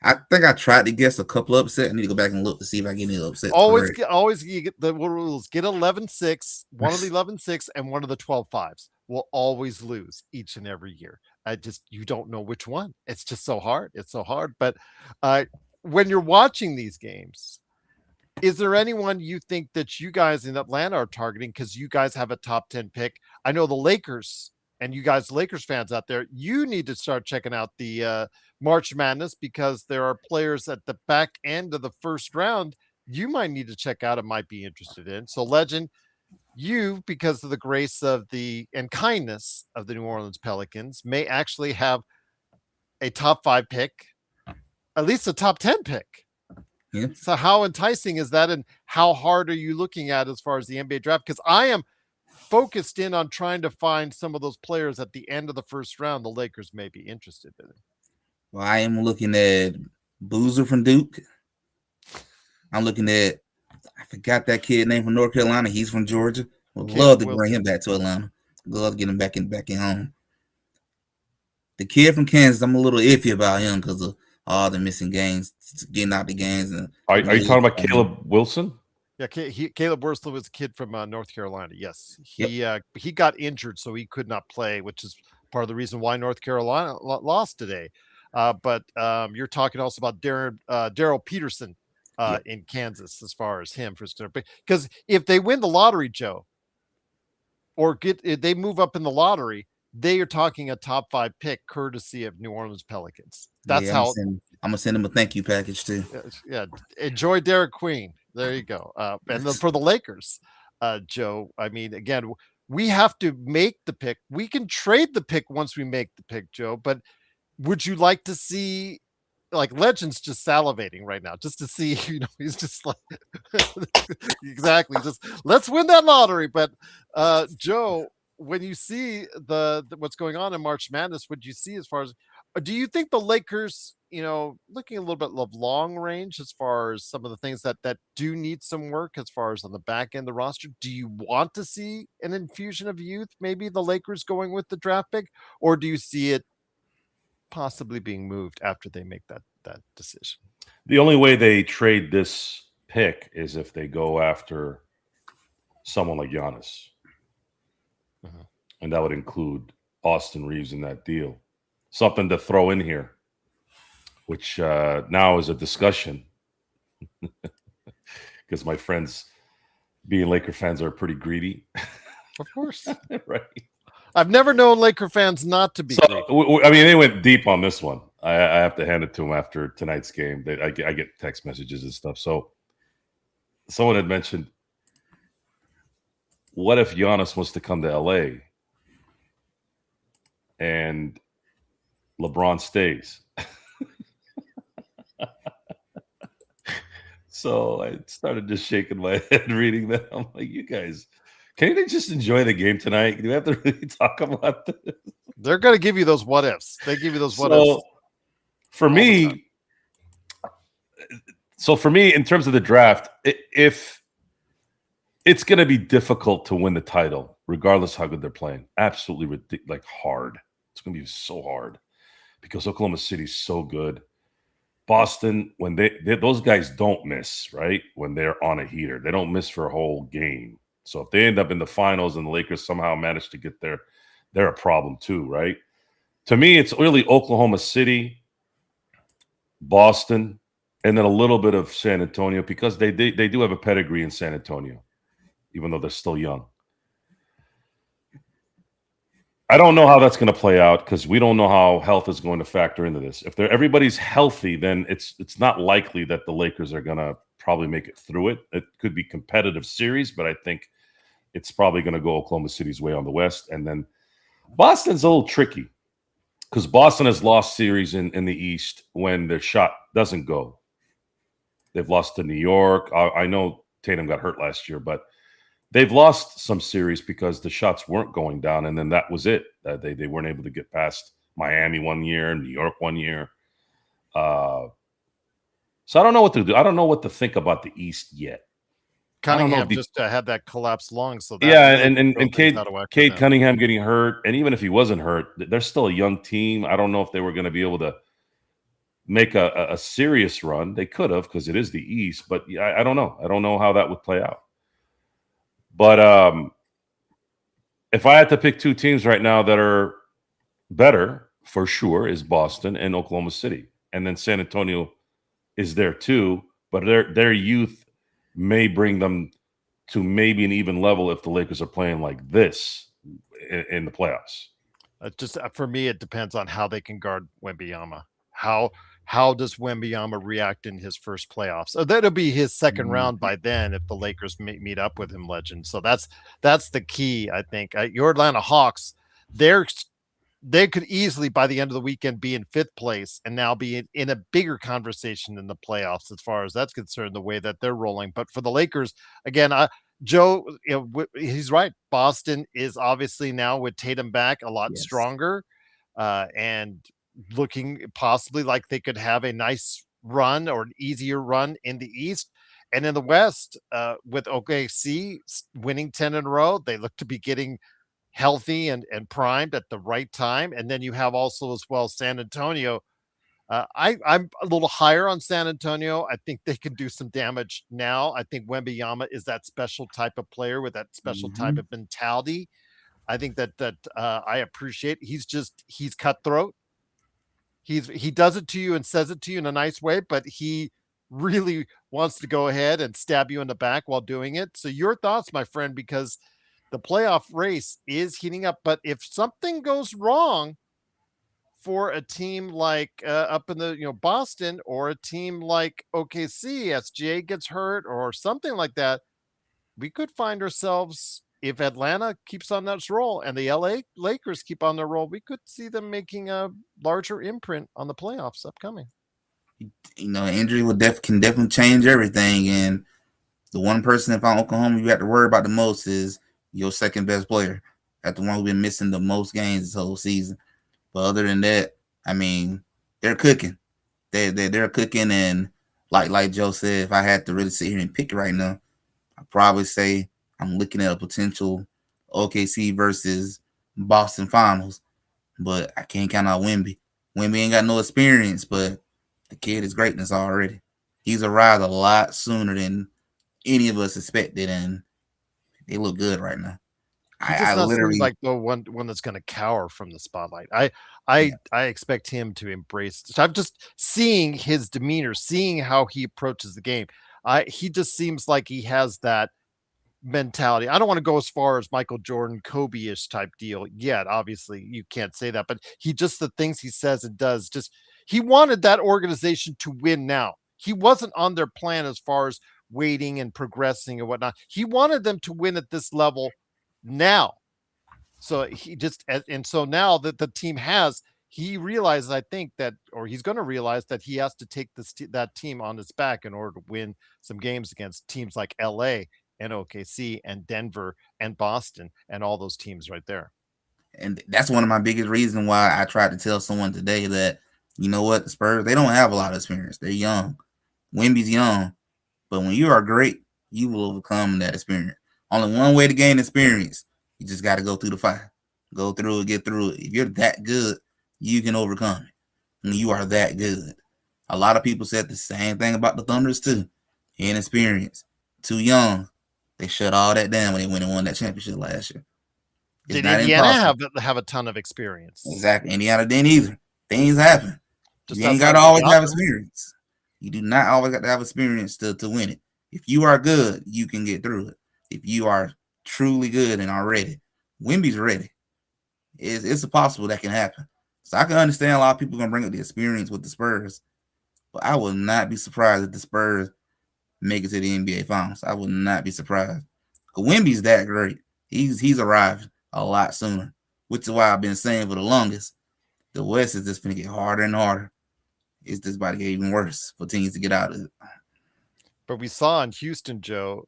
I think I tried to guess a couple upset. I need to go back and look to see if I get any upset. Always you get the rules. Get 11-6, one of the 11-6, and one of the 12-5s. Will always lose each and every year. You don't know which one. It's just so hard. It's so hard. But when you're watching these games, is there anyone you think that you guys in Atlanta are targeting because you guys have a top 10 pick? I know the Lakers, and you guys Lakers fans out there, you need to start checking out the March Madness because there are players at the back end of the first round you might need to check out and might be interested in. So, Legend, you, because of the grace of and kindness of the New Orleans Pelicans, may actually have a top 5 pick, at least a top 10 pick. Yeah. So how enticing is that, and how hard are you looking at as far as the NBA draft? Because I am focused in on trying to find some of those players at the end of the first round the Lakers may be interested in. Well, I am looking at Boozer from Duke. I'm looking at, I forgot that kid name from North Carolina. He's from Georgia. Would love to bring him back to Atlanta. Love to get him back in home. The kid from Kansas, I'm a little iffy about him because of all the missing games, getting out the games. And are you talking about Caleb Wilson? Yeah, Caleb Wilson was a kid from North Carolina. Yes, he got injured, so he could not play, which is part of the reason why North Carolina lost today. But you're talking also about Daryl Peterson in Kansas, as far as him, because if they win the lottery, Joe, or if they move up in the lottery, they are talking a top 5 pick, courtesy of New Orleans Pelicans. That's how I'm gonna send him a thank you package too. Yeah, enjoy Derek Queen. There you go. And then for the Lakers, Joe, I mean, again, we have to make the pick. We can trade the pick once we make the pick, Joe. But would you like to see, like, Legend's just salivating right now, just to see, he's just like, exactly, just let's win that lottery. But Joe, when you see what's going on in March Madness, what do you see as far as, do you think the Lakers, looking a little bit of long range as far as some of the things that do need some work as far as on the back end of the roster, do you want to see an infusion of youth, maybe the Lakers going with the draft pick, or do you see it possibly being moved after they make that decision? The only way they trade this pick is if they go after someone like Giannis. And that would include Austin Reeves in that deal. Something to throw in here, which now is a discussion, because my friends, being Laker fans, are pretty greedy. Of course. Right. I've never known Laker fans not to be. I mean, they went deep on this one. I have to hand it to them after tonight's game. I get text messages and stuff. So someone had mentioned, what if Giannis wants to come to LA and LeBron stays? So I started just shaking my head reading that. I'm like, you guys, can't you just enjoy the game tonight? Do we have to really talk about this? They're going to give you those what ifs. They give you those what ifs. For me, in terms of the draft, if It's going to be difficult to win the title, regardless how good they're playing. Absolutely hard. It's going to be so hard because Oklahoma City's so good. Boston, when they those guys don't miss, right? When they're on a heater, they don't miss for a whole game. So if they end up in the finals and the Lakers somehow manage to get there, they're a problem too, right? To me, it's really Oklahoma City, Boston, and then a little bit of San Antonio because they do have a pedigree in San Antonio, even though they're still young. I don't know how that's going to play out because we don't know how health is going to factor into this. If everybody's healthy, then it's not likely that the Lakers are going to probably make it through it. It could be competitive series, but I think it's probably going to go Oklahoma City's way on the West. And then Boston's a little tricky because Boston has lost series in the East when their shot doesn't go. They've lost to New York. I know Tatum got hurt last year, but they've lost some series because the shots weren't going down, and then that was it. They weren't able to get past Miami one year, New York one year. So I don't know what to do. I don't know what to think about the East yet. Cunningham just had that collapsed lung, so that and Cade Cunningham getting hurt, and even if he wasn't hurt, they're still a young team. I don't know if they were going to be able to make a serious run. They could have because it is the East, but I don't know. I don't know how that would play out. But if I had to pick two teams right now that are better, for sure, is Boston and Oklahoma City. And then San Antonio is there too, but their youth may bring them to maybe an even level if the Lakers are playing like this in the playoffs. Just for me, it depends on how they can guard Wembanyama. How does Wembanyama react in his first playoffs? So that'll be his second round by then if the Lakers meet up with him, Legend. So that's the key, I think. Your Atlanta Hawks, they could easily by the end of the weekend be in fifth place and now be in a bigger conversation in the playoffs as far as that's concerned, the way that they're rolling. But for the Lakers, again, Joe, he's right. Boston is obviously now with Tatum back a lot stronger and looking possibly like they could have a nice run or an easier run in the East. And in the West, with OKC winning 10 in a row, they look to be getting healthy and primed at the right time. And then you have also as well San Antonio. I'm a little higher on San Antonio. I think they can do some damage now. I think Wembanyama is that special type of player with that special type of mentality. I think that I appreciate. He's cutthroat. He does it to you and says it to you in a nice way, but he really wants to go ahead and stab you in the back while doing it. So your thoughts, my friend, because the playoff race is heating up. But if something goes wrong for a team like up in the Boston or a team like OKC, SGA gets hurt or something like that, we could find ourselves, if Atlanta keeps on that roll and the LA Lakers keep on their roll, we could see them making a larger imprint on the playoffs upcoming. Injury can definitely change everything. And the one person, if I'm Oklahoma, you have to worry about the most is your second best player. That's the one who's been missing the most games this whole season. But other than that, I mean, they're cooking. They're cooking, and like Joe said, if I had to really sit here and pick it right now, I'd probably say I'm looking at a potential OKC versus Boston finals. But I can't count out Wemby. Wemby ain't got no experience, but the kid is greatness already. He's arrived a lot sooner than any of us expected, and they look good right now. I literally like the one that's going to cower from the spotlight. I expect him to embrace. I'm just seeing his demeanor, seeing how he approaches the game. He just seems like he has that mentality. I don't want to go as far as Michael Jordan, Kobe-ish type deal yet. Obviously, you can't say that, but the things he says and does, he wanted that organization to win now. He wasn't on their plan as far as waiting and progressing and whatnot. He wanted them to win at this level now. So so now that the team he realizes, I think that, or he's going to realize that he has to take that team on his back in order to win some games against teams like LA and OKC and Denver and Boston and all those teams right there. And that's one of my biggest reasons why I tried to tell someone today that, you know what, the Spurs, they don't have a lot of experience. They're young. Wemby's young. But when you are great, you will overcome that experience. Only one way to gain experience. You just got to go through the fire. Go through it, get through it. If you're that good, you can overcome it. And you are that good. A lot of people said the same thing about the Thunders too. Inexperience. Too young. They shut all that down when they went and won that championship last year. It's Did not Indiana impossible. have a ton of experience? Exactly. Indiana didn't either. Things happen. Just You ain't outside got to of always have Gotham? experience. You do not always got to have experience to win it. If you are good, you can get through it. If you are truly good and are ready, Wemby's ready. It's possible that can happen. So I can understand a lot of people going to bring up the experience with the Spurs, but I would not be surprised if the Spurs make it to the NBA Finals. I would not be surprised. Wemby's that great. He's arrived a lot sooner, which is why I've been saying for the longest, the West is just going to get harder and harder. It's just about to get even worse for teams to get out of it. But we saw in Houston, Joe,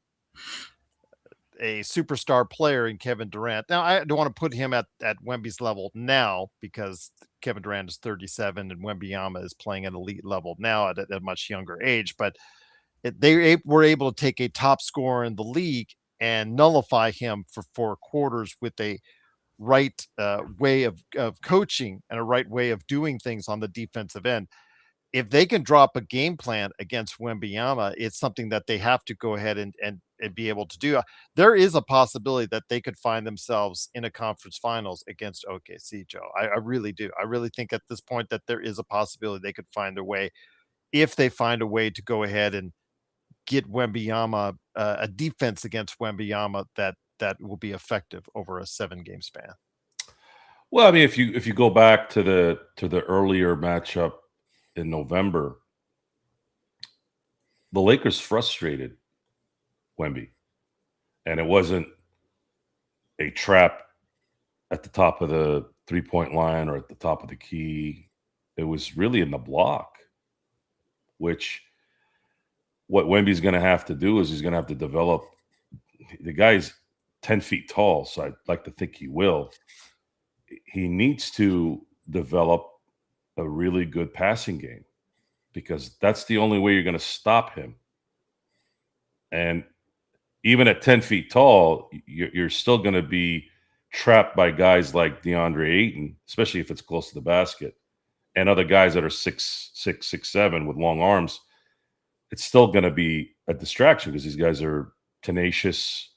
a superstar player in Kevin Durant. Now, I don't want to put him at Wemby's level now because Kevin Durant is 37 and Wembanyama is playing at elite level now at a much younger age. But they were able to take a top scorer in the league and nullify him for 4 quarters with a right way of coaching and a right way of doing things on the defensive end. If they can drop a game plan against Wembanyama, it's something that they have to go ahead and be able to do. There is a possibility that they could find themselves in a conference finals against OKC, Joe. I really do. I really think at this point that there is a possibility they could find their way if they find a way to go ahead and get Wembanyama a defense against Wembanyama that will be effective over a 7-game span. Well, I mean, if you go back to the earlier matchup in November, the Lakers frustrated Wemby, and it wasn't a trap at the top of the 3-point line or at the top of the key. It was really in the block, which what Wemby's going to have to do is he's going to have to develop. The guy's 10 feet tall, so I'd like to think he will. He needs to develop a really good passing game because that's the only way you're going to stop him. And even at 10 feet tall, you're still going to be trapped by guys like DeAndre Ayton, especially if it's close to the basket, and other guys that are 6'6", 6'7" with long arms. It's still going to be a distraction because these guys are tenacious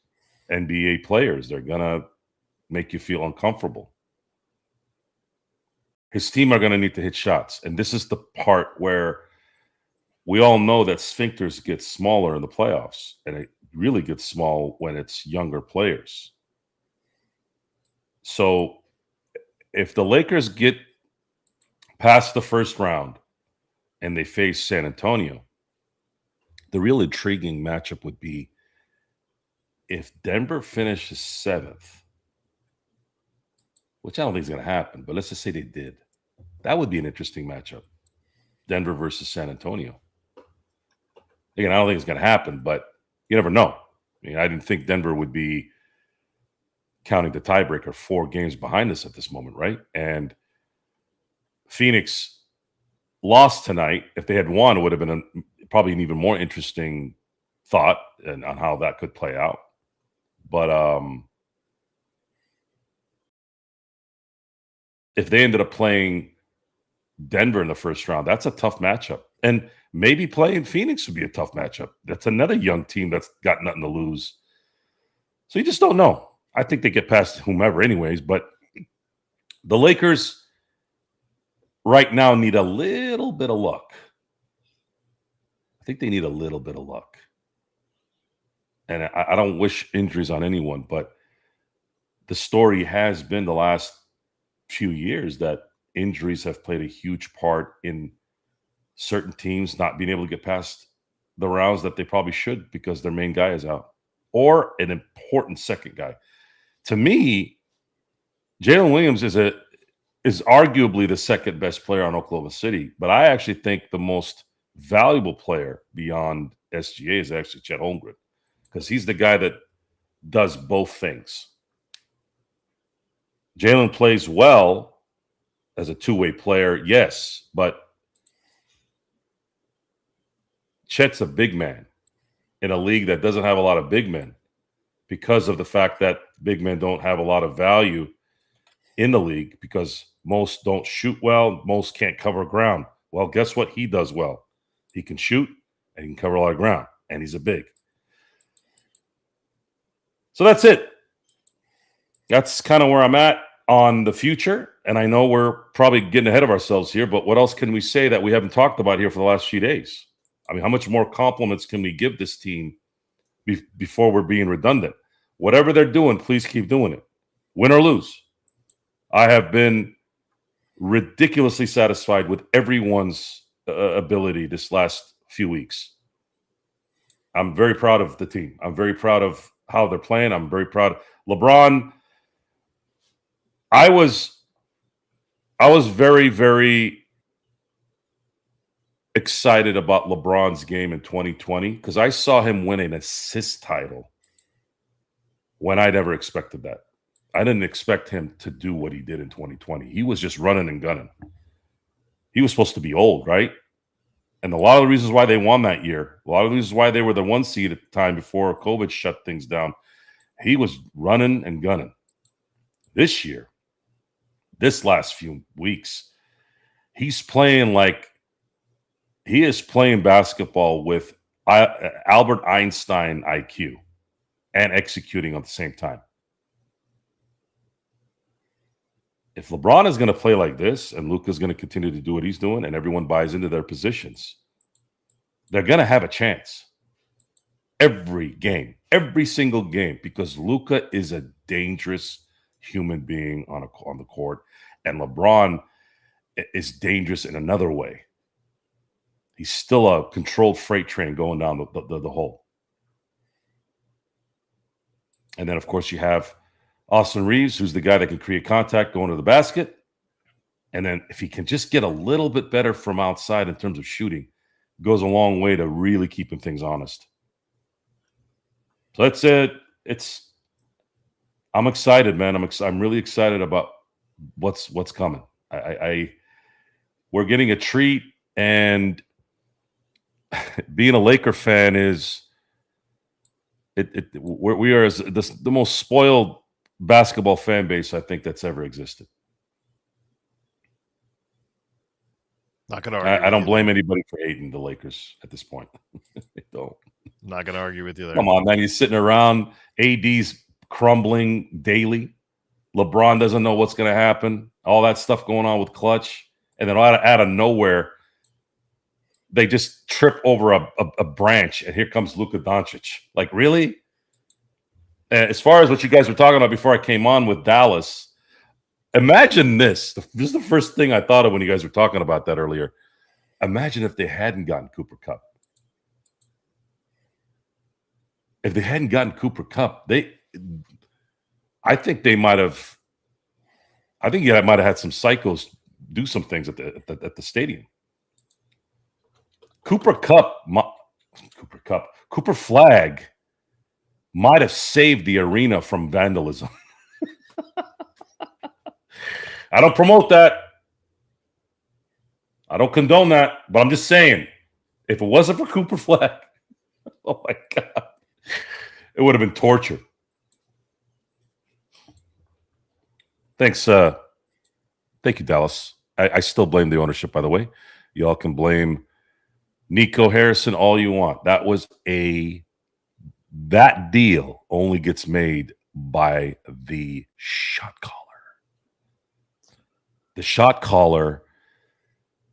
NBA players. They're going to make you feel uncomfortable. His team are going to need to hit shots. And this is the part where we all know that sphincters get smaller in the playoffs, and it really gets small when it's younger players. So if the Lakers get past the first round and they face San Antonio, the real intriguing matchup would be if Denver finishes 7th, which I don't think is going to happen, but let's just say they did. That would be an interesting matchup. Denver versus San Antonio. Again, I don't think it's going to happen, but you never know. I mean, I didn't think Denver would be, counting the tiebreaker, 4 games behind us at this moment, right? And Phoenix lost tonight. If they had won, it would have been probably an even more interesting thought on how that could play out. But if they ended up playing Denver in the first round, that's a tough matchup. And maybe playing Phoenix would be a tough matchup. That's another young team that's got nothing to lose. So you just don't know. I think they get past whomever anyways, but the Lakers right now need a little bit of luck. I think they need a little bit of luck. And I don't wish injuries on anyone, but the story has been the last few years that injuries have played a huge part in certain teams not being able to get past the rounds that they probably should because their main guy is out or an important second guy. To me, Jalen Williams is arguably the second best player on Oklahoma City, but I actually think the most valuable player beyond SGA is actually Chet Holmgren because he's the guy that does both things. Jalen plays well as a two-way player, yes, but Chet's a big man in a league that doesn't have a lot of big men. because of the fact that big men don't have a lot of value in the league because most don't shoot well, most can't cover ground. Well, guess what he does well? He can shoot and he can cover a lot of ground, and he's a big. So that's it. That's kind of where I'm at on the future. And I know we're probably getting ahead of ourselves here, but what else can we say that we haven't talked about here for the last few days? I mean, how much more compliments can we give this team before we're being redundant? Whatever they're doing, please keep doing it. Win or lose. I have been ridiculously satisfied with everyone's ability this last few weeks. I'm very proud of the team. I'm very proud of how they're playing. I'm very proud. LeBron, I was very, very excited about LeBron's game in 2020 because I saw him win an assist title when I never expected that. I didn't expect him to do what he did in 2020. He was just running and gunning. He was supposed to be old, right? And a lot of the reasons why they won that year, a lot of the reasons why they were the 1 seed at the time before COVID shut things down, he was running and gunning. This year, this last few weeks, he's playing like he is playing basketball with Albert Einstein IQ and executing at the same time. If LeBron is going to play like this and Luka is going to continue to do what he's doing and everyone buys into their positions, they're going to have a chance. Every game, every single game, because Luka is a dangerous human being on the court, and LeBron is dangerous in another way. He's still a controlled freight train going down the hole. And then, of course, you have Austin Reeves, who's the guy that can create contact going to the basket. And then if he can just get a little bit better from outside in terms of shooting, goes a long way to really keeping things honest. So that's it. I'm excited, man. I'm really excited about what's coming. We're getting a treat, and being a Laker fan is we are the most spoiled basketball fan base I think that's ever existed. Not going to argue. I don't blame anybody for hating the Lakers at this point. I don't. Not going to argue with you there. Come on, man. He's sitting around. AD's crumbling daily. LeBron doesn't know what's going to happen. All that stuff going on with Clutch. And then out of nowhere, they just trip over a branch, and here comes Luka Doncic. Like, really? As far as what you guys were talking about before I came on with Dallas, imagine this. This is the first thing I thought of when you guys were talking about that earlier. Imagine if they hadn't gotten Cooper Kupp. If they hadn't gotten Cooper Kupp, I think you might have had some psychos do some things at the stadium. Cooper Flag might have saved the arena from vandalism. I don't promote that. I don't condone that, but I'm just saying, if it wasn't for Cooper Flag, oh my God, it would have been torture. Thanks. Thank you, Dallas. I still blame the ownership, by the way. Y'all can blame Nico Harrison all you want. That deal only gets made by the shot caller. The shot caller,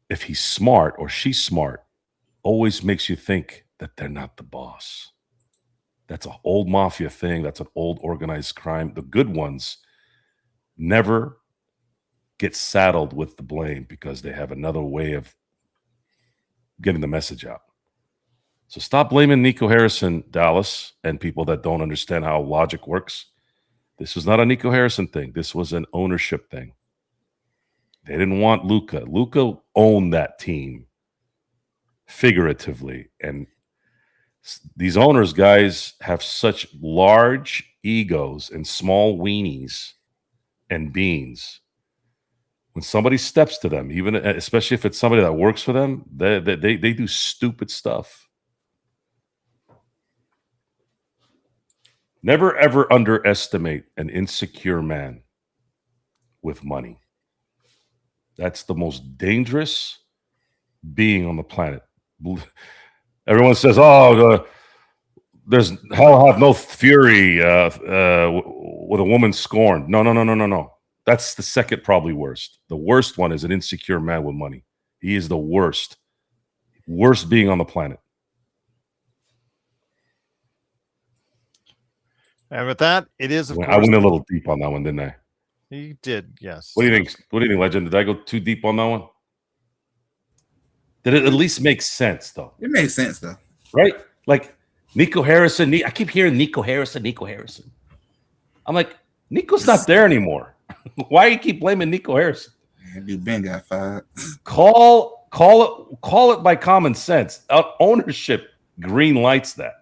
if he's smart or she's smart, always makes you think that they're not the boss. That's an old mafia thing. That's an old organized crime. The good ones never get saddled with the blame because they have another way of getting the message out. So stop blaming Nico Harrison, Dallas, and people that don't understand how logic works. This was not a Nico Harrison thing. This was an ownership thing. They didn't want Luka. Luka owned that team figuratively. And these owners, guys, have such large egos and small weenies and beans. When somebody steps to them, even especially if it's somebody that works for them, they do stupid stuff. Never ever underestimate an insecure man with money. That's the most dangerous being on the planet. Everyone says, "Oh, there's hell have no fury with a woman scorned." No, no, no, no, no, no. That's the second probably worst. The worst one is an insecure man with money. He is the worst being on the planet. And with that, it is, of course. I went a little deep on that one, didn't I? You did, yes. What do you think? What do you think, Legend? Did I go too deep on that one? Did it at least make sense, though? It makes sense, though. Right? Like Nico Harrison. I keep hearing Nico Harrison. I'm like, Nico's not there anymore. Why do you keep blaming Nico Harrison? Man, dude, Ben got fired. Call it by common sense. Ownership green lights that.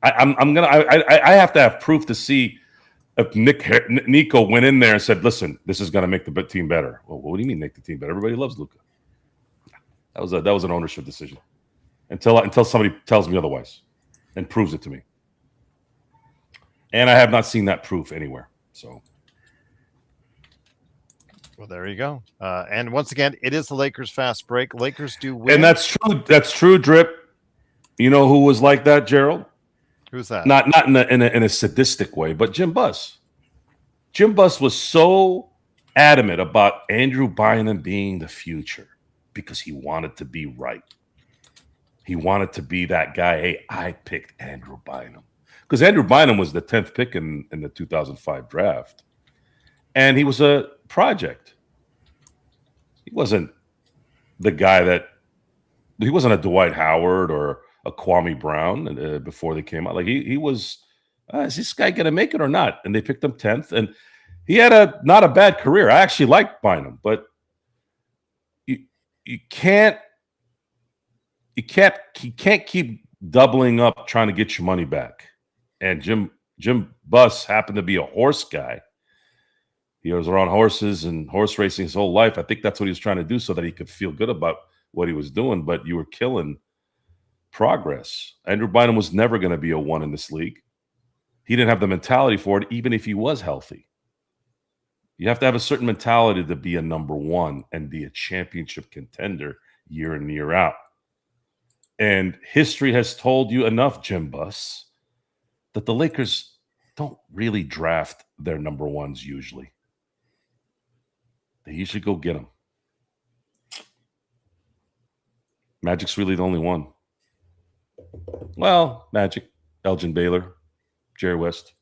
I have to have proof to see if Nico went in there and said, "Listen, this is going to make the team better." Well, what do you mean make the team better? Everybody loves Luka. That was an ownership decision. Until somebody tells me otherwise and proves it to me. And I have not seen that proof anywhere. So, well, there you go. And once again, it is the Lakers fast break. Lakers do win. And that's true. That's true, Drip. You know who was like that, Gerald? Who's that? Not in a sadistic way, but Jim Buss. Jim Buss was so adamant about Andrew Bynum being the future because he wanted to be right. He wanted to be that guy. Hey, I picked Andrew Bynum because Andrew Bynum was the 10th pick in the 2005 draft, and he was a project. He wasn't the guy that he wasn't a Dwight Howard or a Kwame Brown before they came out. Like he was, is this guy going to make it or not? And they picked him 10th, and he had not a bad career. I actually liked Bynum, but you can't keep doubling up trying to get your money back. And Jim Buss happened to be a horse guy. He was around horses and horse racing his whole life. I think that's what he was trying to do so that he could feel good about what he was doing. But you were killing progress. Andrew Bynum was never going to be a one in this league. He didn't have the mentality for it, even if he was healthy. You have to have a certain mentality to be a number one and be a championship contender year in, year out. And history has told you enough, Jim Buss, that the Lakers don't really draft their number ones usually. They usually go get them. Magic's really the only one. Well, Magic, Elgin Baylor, Jerry West.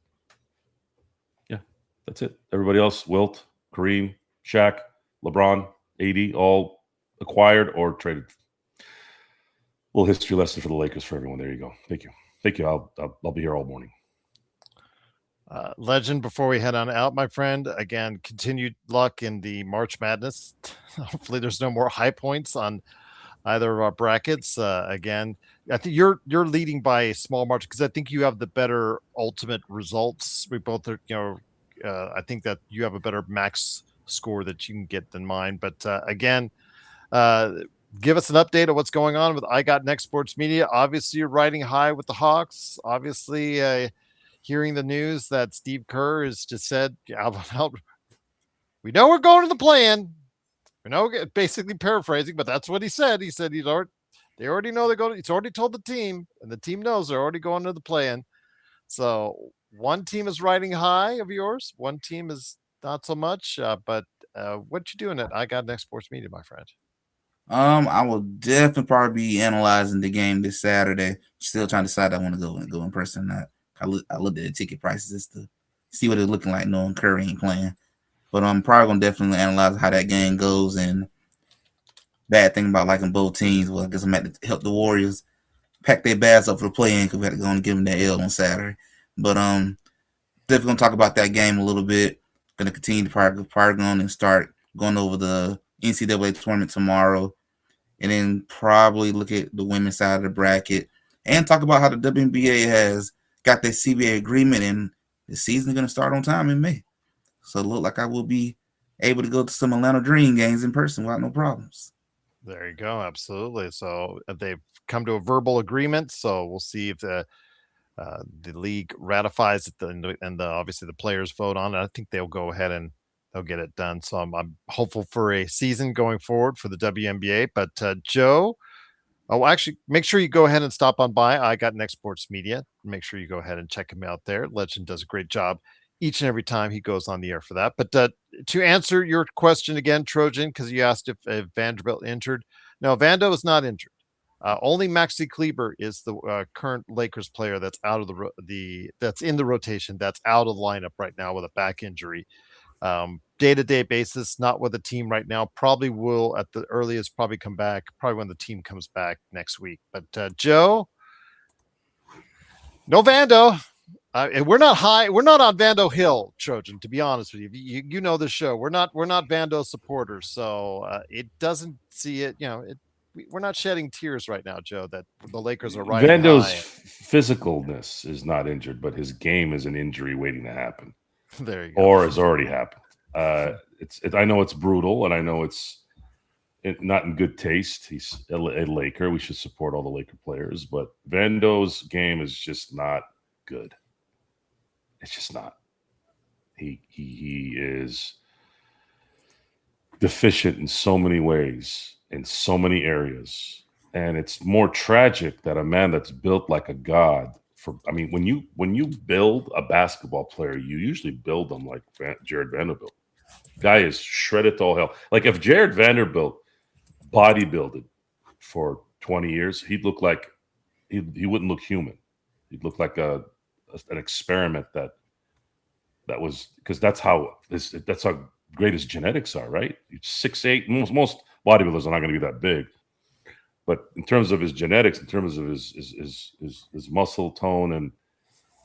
Yeah, that's it. Everybody else, Wilt, Kareem, Shaq, LeBron, AD, all acquired or traded. Little history lesson for the Lakers for everyone. There you go. Thank you. Thank you. I'll be here all morning. Legend, before we head on out, my friend, again, continued luck in the March Madness. Hopefully there's no more high points on either of our brackets. Again, I think you're leading by a small margin because I think you have the better ultimate results. We both are, I think that you have a better max score that you can get than mine. But again, give us an update of what's going on with I Got Next Sports Media. Obviously, you're riding high with the Hawks. Obviously, hearing the news that Steve Kerr has just said, we know we're going to the play-in. We know, basically paraphrasing, but that's what he said. He said they already know they're going. He's already told the team, and the team knows they're already going to the play-in. So one team is riding high of yours. One team is not so much. But what you doing at I Got Next Sports Media, my friend? I will definitely probably be analyzing the game this Saturday. Still trying to decide I want to go in person or not. I looked at the ticket prices just to see what it's looking like, knowing Curry ain't playing. But I'm probably gonna definitely analyze how that game goes. And bad thing about liking both teams, well, I guess I'm at to help the Warriors pack their bags up for the play-in because we had to go and give them that L on Saturday. But definitely gonna talk about that game a little bit. Gonna continue to probably going and start going over the NCAA tournament tomorrow, and then probably look at the women's side of the bracket and talk about how the WNBA has got their CBA agreement and the season is going to start on time in May. So it look like I will be able to go to some Atlanta Dream games in person without no problems. There you go. Absolutely. So they've come to a verbal agreement. So we'll see if the league ratifies it, and obviously the players vote on it. I think they'll go ahead and they'll get it done. So I'm hopeful for a season going forward for the WNBA. But Joe, oh, actually, make sure you go ahead and stop on by. I got Next Sports Media. Make sure you go ahead and check him out there. Legend does a great job each and every time he goes on the air for that. But to answer your question again, Trojan, because you asked if Vanderbilt injured. No, Vando is not injured. Only Maxi Kleber is the current Lakers player that's out of that's in the rotation, that's out of the lineup right now with a back injury. Day-to-day basis, not with the team right now. Probably will at the earliest probably come back probably when the team comes back next week. But Joe, no Vando. We're not high. We're not on Vando Hill, Trojan. To be honest with you, you know the show. We're not Vando supporters, so it doesn't see it. We're not shedding tears right now, Joe. That the Lakers are riding Vando's high. physicalness is not injured, but his game is an injury waiting to happen. There you go. Or has already happened. I know it's brutal, and I know it's not in good taste. He's a Laker. We should support all the Laker players, but Vando's game is just not good. It's just not. He is deficient in so many ways, in so many areas, and it's more tragic that a man that's built like a god. When you build a basketball player, you usually build them like Jared Vanderbilt. Guy is shredded to all hell. Like if Jared Vanderbilt bodybuilded for 20 years, he'd look like he wouldn't look human. He'd look like an experiment that was, because that's how great his genetics are, right? 6'8". Most bodybuilders are not going to be that big. But in terms of his genetics, in terms of his muscle tone and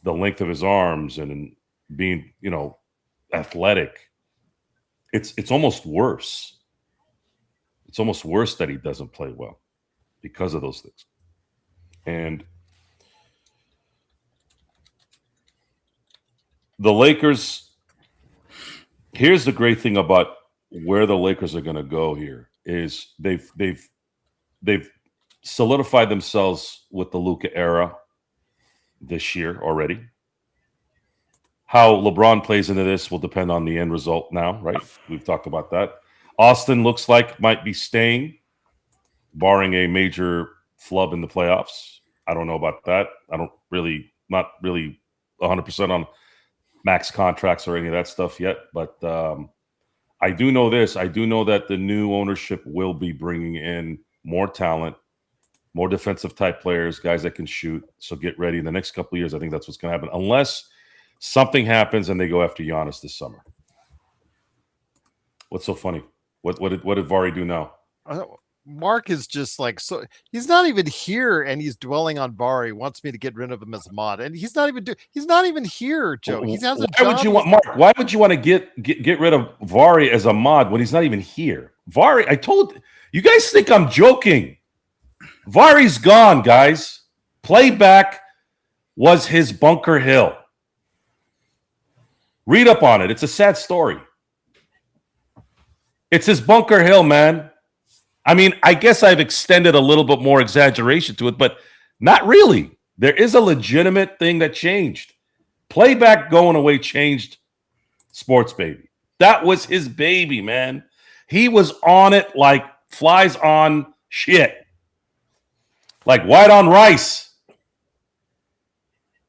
the length of his arms and being, athletic, it's almost worse. It's almost worse that he doesn't play well because of those things. And the Lakers, here's the great thing about where the Lakers are going to go here is they've solidified themselves with the Luka era this year already. How LeBron plays into this will depend on the end result now, right? We've talked about that. Austin looks like might be staying, barring a major flub in the playoffs. I don't know about that. Not really 100% on max contracts or any of that stuff yet. But I do know this. I do know that the new ownership will be bringing in more talent, more defensive type players, guys that can shoot. So get ready in the next couple of years. I think that's what's going to happen, unless something happens and they go after Giannis this summer. What's so funny? What did Vari do now? Mark is just like, so he's not even here, and he's dwelling on Vari. Wants me to get rid of him as a mod, and he's not even here, Joe. He has a job. Would you want Mark? Why would you want to get rid of Vari as a mod when he's not even here? Vari, I told you guys think I'm joking. Vari's gone, guys. Playback was his Bunker Hill. Read up on it. It's a sad story. It's his Bunker Hill, man. I mean, I guess I've extended a little bit more exaggeration to it, but not really. There is a legitimate thing that changed. Playback going away changed Sports Baby. That was his baby, man. He was on it like flies on shit. Like white on rice.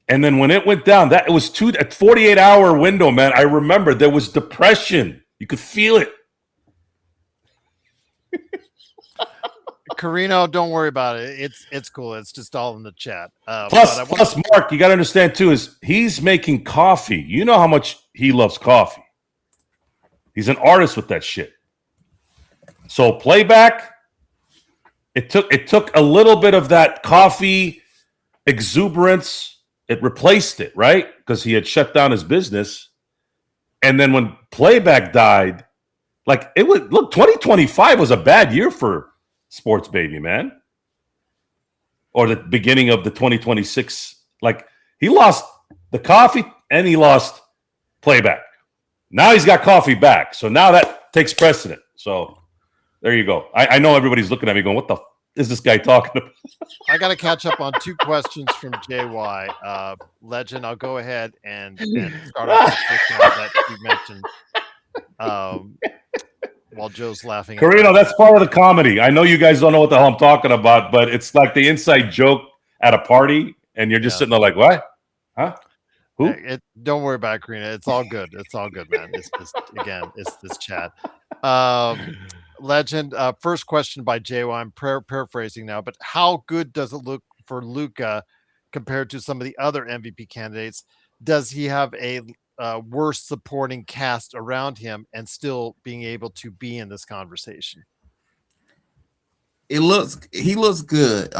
And then when it went down, it was a 48-hour window, man. I remember there was depression. You could feel it. Carino, don't worry about it. It's cool. It's just all in the chat. Plus, Mark, you got to understand too, is he's making coffee. You know how much he loves coffee. He's an artist with that shit. So playback, it took a little bit of that coffee exuberance. It replaced it, right? Because he had shut down his business. And then when playback died, like 2025 was a bad year for Sports Baby, man. Or the beginning of the 2026. Like, he lost the coffee and he lost playback. Now he's got coffee back. So now that takes precedent. So there you go. I know everybody's looking at me going, what the is this guy talking about? I got to catch up on 2 questions from JY. Legend, I'll go ahead and start off the first one that you mentioned. While Joe's laughing. Carino, that's part of the comedy. I know you guys don't know what the hell I'm talking about, but it's like the inside joke at a party, and you're just sitting there like, what? Huh? Who? Don't worry about it, Karina. It's all good. It's all good, man. It's just, again, it's this chat. Legend, first question by JY. I'm paraphrasing now, but how good does it look for Luka compared to some of the other MVP candidates? Does he have a worse supporting cast around him and still being able to be in this conversation? He looks good.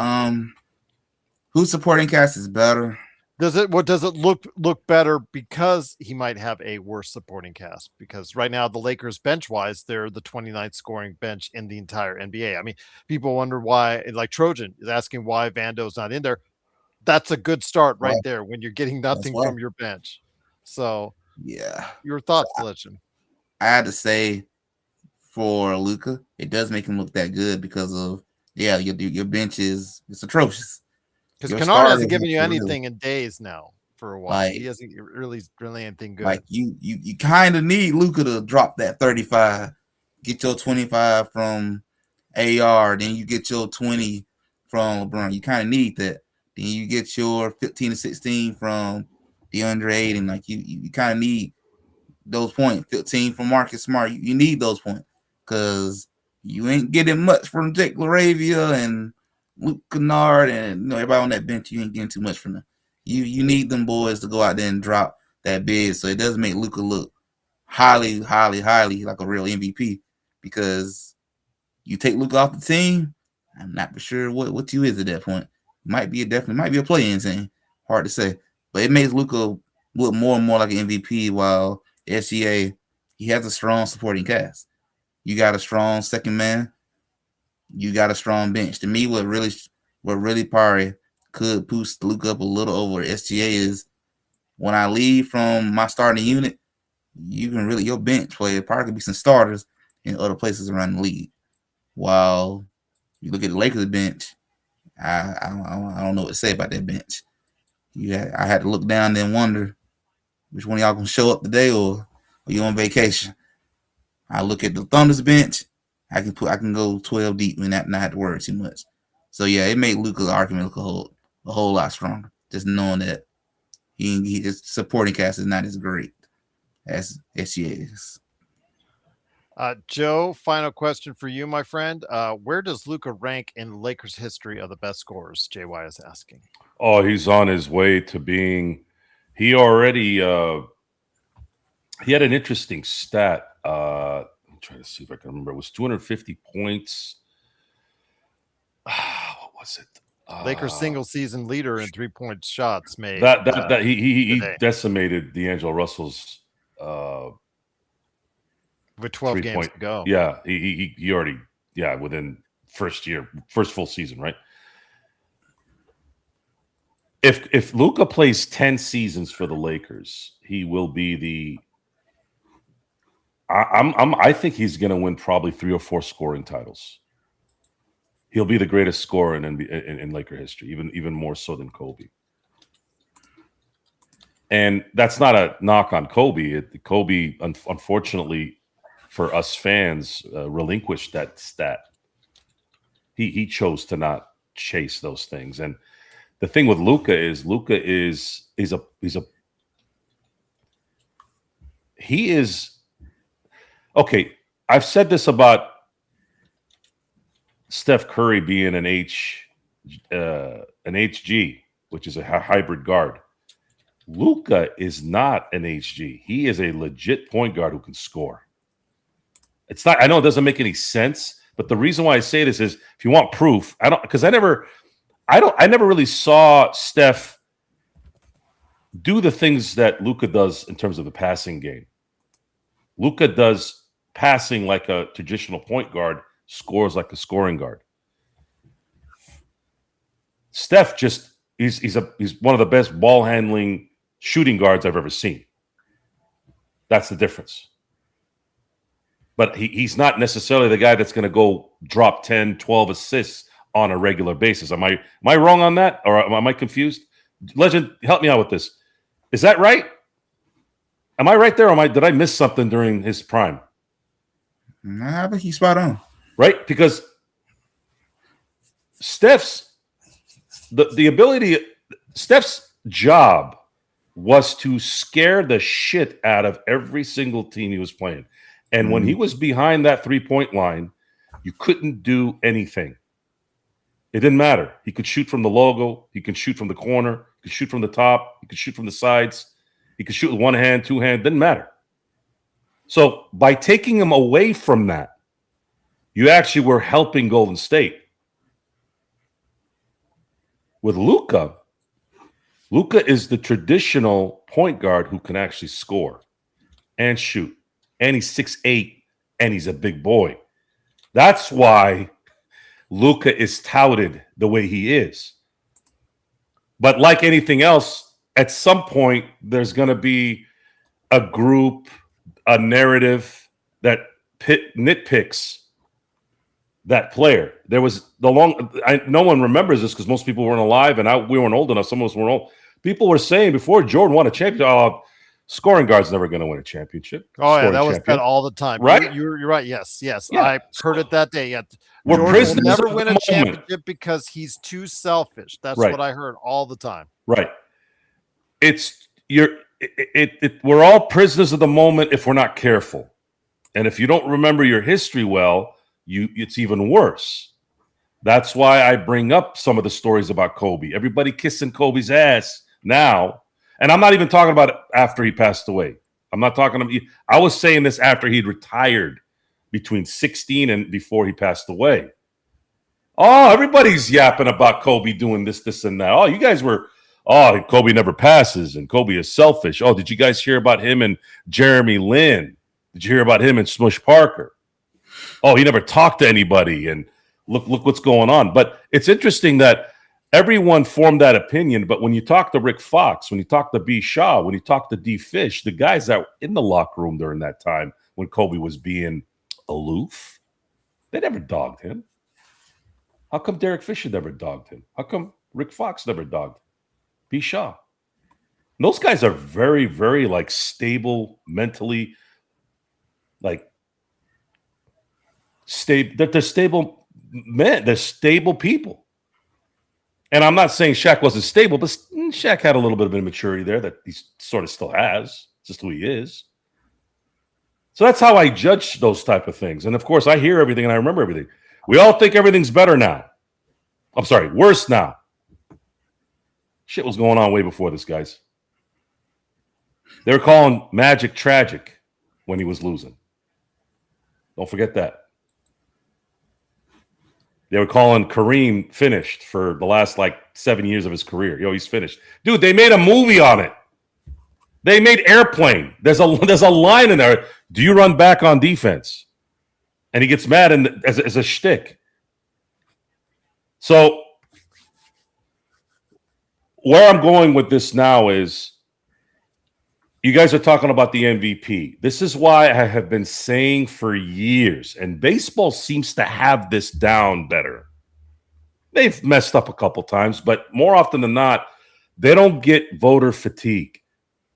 Whose supporting cast is better? Does it look better because he might have a worse supporting cast? Because right now the Lakers bench wise, they're the 29th scoring bench in the entire NBA. I mean, people wonder why, like Trojan is asking why Vando's not in there. That's a good start right there when you're getting nothing from your bench. So yeah, your thoughts, Legend? I had to say for Luka, it does make him look that good because of your bench is atrocious. Because Kennard hasn't given you anything in days now for a while. Like, he hasn't really anything good. Like you kind of need Luka to drop that 35, get your 25 from AR, then you get your 20 from LeBron. You kind of need that. Then you get your 15 to 16 from DeAndre Ayton. Like you kind of need those points. 15 from Marcus Smart. You need those points because you ain't getting much from Jake LaRavia and Luke Kennard and everybody on that bench. You ain't getting too much from them. You need them boys to go out there and drop that bid, so it does make Luka look highly like a real MVP. Because you take Luka off the team, I'm not for sure what you is at that point. Might be a play-in team. Hard to say, but it makes Luka look more and more like an MVP. While SGA, he has a strong supporting cast. You got a strong second man. You got a strong bench. To me, what really probably could boost Luka up a little over SGA is when I leave from my starting unit, you can really your bench player probably could be some starters in other places around the league. While you look at the Lakers bench, I don't know what to say about that bench. I had to look down and wonder which one of y'all gonna show up today or you on vacation. I look at the Thunder's bench. I can go 12 deep and not have to worry too much. So yeah, it made Luka's argument look a whole lot stronger. Just knowing that his supporting cast is not as great as SGA is. Joe, final question for you, my friend. Where does Luka rank in Lakers history of the best scorers? JY is asking. Oh, he's on his way to being. He already. He had an interesting stat. I'm trying to see if I can remember. It was 250 points. What was it? Lakers single season leader in 3-point shots made. That he decimated D'Angelo Russell's. With 12 games to go. Yeah, he already within first full season, right? If Luka plays 10 seasons for the Lakers, he will be the. I think he's going to win probably 3 or 4 scoring titles. He'll be the greatest scorer in Laker history, even more so than Kobe. And that's not a knock on Kobe. Kobe, unfortunately, for us fans, relinquished that stat. He chose to not chase those things. And the thing with Luka is okay. I've said this about Steph Curry being an HG, which is a hybrid guard. Luka is not an HG. He is a legit point guard who can score. It's not. I know it doesn't make any sense, but the reason why I say this is if you want proof, I never really saw Steph do the things that Luka does in terms of the passing game. Luka does passing like a traditional point guard, scores like a scoring guard. Steph he's one of the best ball handling shooting guards I've ever seen. That's the difference. But he's not necessarily the guy that's going to go drop 10, 12 assists on a regular basis. Am I wrong on that, or am I confused? Legend, help me out with this. Is that right? Am I right there, or did I miss something during his prime? I think he's spot on. Right? Because Steph's job was to scare the shit out of every single team he was playing. And when he was behind that 3-point line, you couldn't do anything. It didn't matter. He could shoot from the logo. He could shoot from the corner. He could shoot from the top. He could shoot from the sides. He could shoot with one hand, two hand. Didn't matter. So by taking him away from that, you actually were helping Golden State. With Luka is the traditional point guard who can actually score and shoot. And he's 6'8", and he's a big boy. That's why Luka is touted the way he is. But like anything else, at some point, there's going to be a group, a narrative that nitpicks that player. There was no one remembers this because most people weren't alive, and we weren't old enough. Some of us weren't old. People were saying before Jordan won a championship, scoring guard's never going to win a championship. Oh, yeah, that was said all the time. Right? You're right. Yes. Yeah. I heard it that day. Yeah. We're Jordan prisoners will never of win the a moment. championship because he's too selfish. That's Right. what I heard all the time. Right. We're all prisoners of the moment if we're not careful. And if you don't remember your history well, it's even worse. That's why I bring up some of the stories about Kobe. Everybody kissing Kobe's ass now. And I'm not even talking about it after he passed away. I'm not talking. I was saying this after he'd retired between 16 and before he passed away. Oh, everybody's yapping about Kobe doing this, and that. Oh, you guys were, Kobe never passes and Kobe is selfish. Oh, did you guys hear about him and Jeremy Lin? Did you hear about him and Smush Parker? Oh, he never talked to anybody, and look what's going on. But it's interesting that everyone formed that opinion, but when you talk to Rick Fox, when you talk to B. Shaw, when you talk to D. Fish, the guys that were in the locker room during that time when Kobe was being aloof, they never dogged him. How come Derek Fisher never dogged him? How come Rick Fox never dogged B. Shaw? And those guys are very, very stable mentally, stable. They're stable men. They're stable people. And I'm not saying Shaq wasn't stable, but Shaq had a little bit of immaturity there that he sort of still has. It's just who he is. So that's how I judge those type of things. And of course, I hear everything and I remember everything. We all think everything's better now. I'm sorry, worse now. Shit was going on way before this, guys. They were calling Magic tragic when he was losing. Don't forget that. They were calling Kareem finished for the last 7 years of his career. He's finished. Dude, they made a movie on it. They made Airplane. There's a line in there. Do you run back on defense? And he gets mad as a shtick. So where I'm going with this now is you guys are talking about the MVP. This is why I have been saying for years, and baseball seems to have this down better. They've messed up a couple times, but more often than not, they don't get voter fatigue.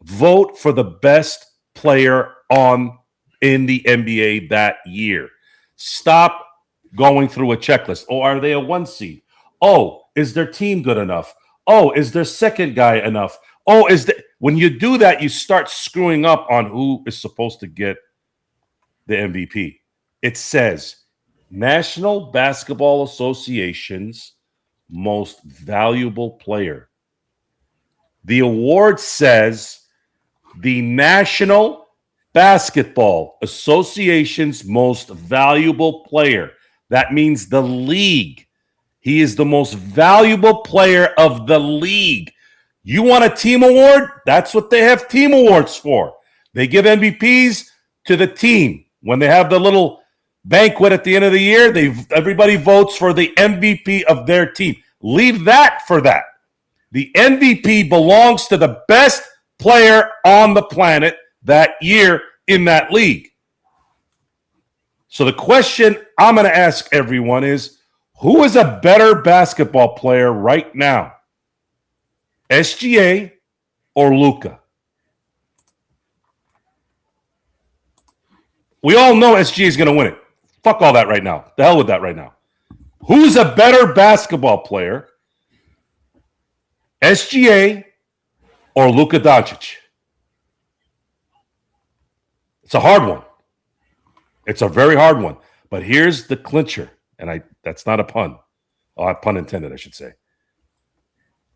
Vote for the best player in the NBA that year. Stop going through a checklist. Oh, are they a 1 seed? Oh, is their team good enough? Oh, is their second guy enough? Oh, when you do that, you start screwing up on who is supposed to get the MVP. It says National Basketball Association's most valuable player. The award says the National Basketball Association's most valuable player. That means the league. He is the most valuable player of the league. You want a team award? That's what they have team awards for. They give MVPs to the team. When they have the little banquet at the end of the year, everybody votes for the MVP of their team. Leave that for that. The MVP belongs to the best player on the planet that year in that league. So the question I'm going to ask everyone is, Who is a better basketball player right now? SGA or Luka? We all know SGA is going to win it. Fuck all that right now. The hell with that right now. Who's a better basketball player? SGA or Luka Doncic? It's a hard one. It's a very hard one. But here's the clincher, and that's not a pun. Oh, pun intended, I should say.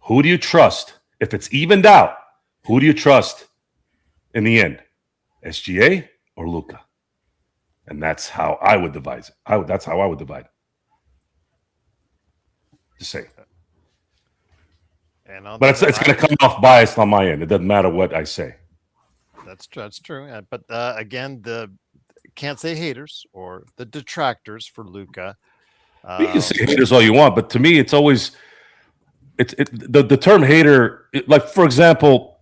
Who do you trust? If it's evened out, who do you trust in the end? SGA or Luka? And that's how I would divide it. That's how I would divide it. Just say. But it's going to come off biased on my end. It doesn't matter what I say. That's true. But again, can't say haters or the detractors for Luka. You can say haters all you want, but to me, it's always the term hater. Like for example,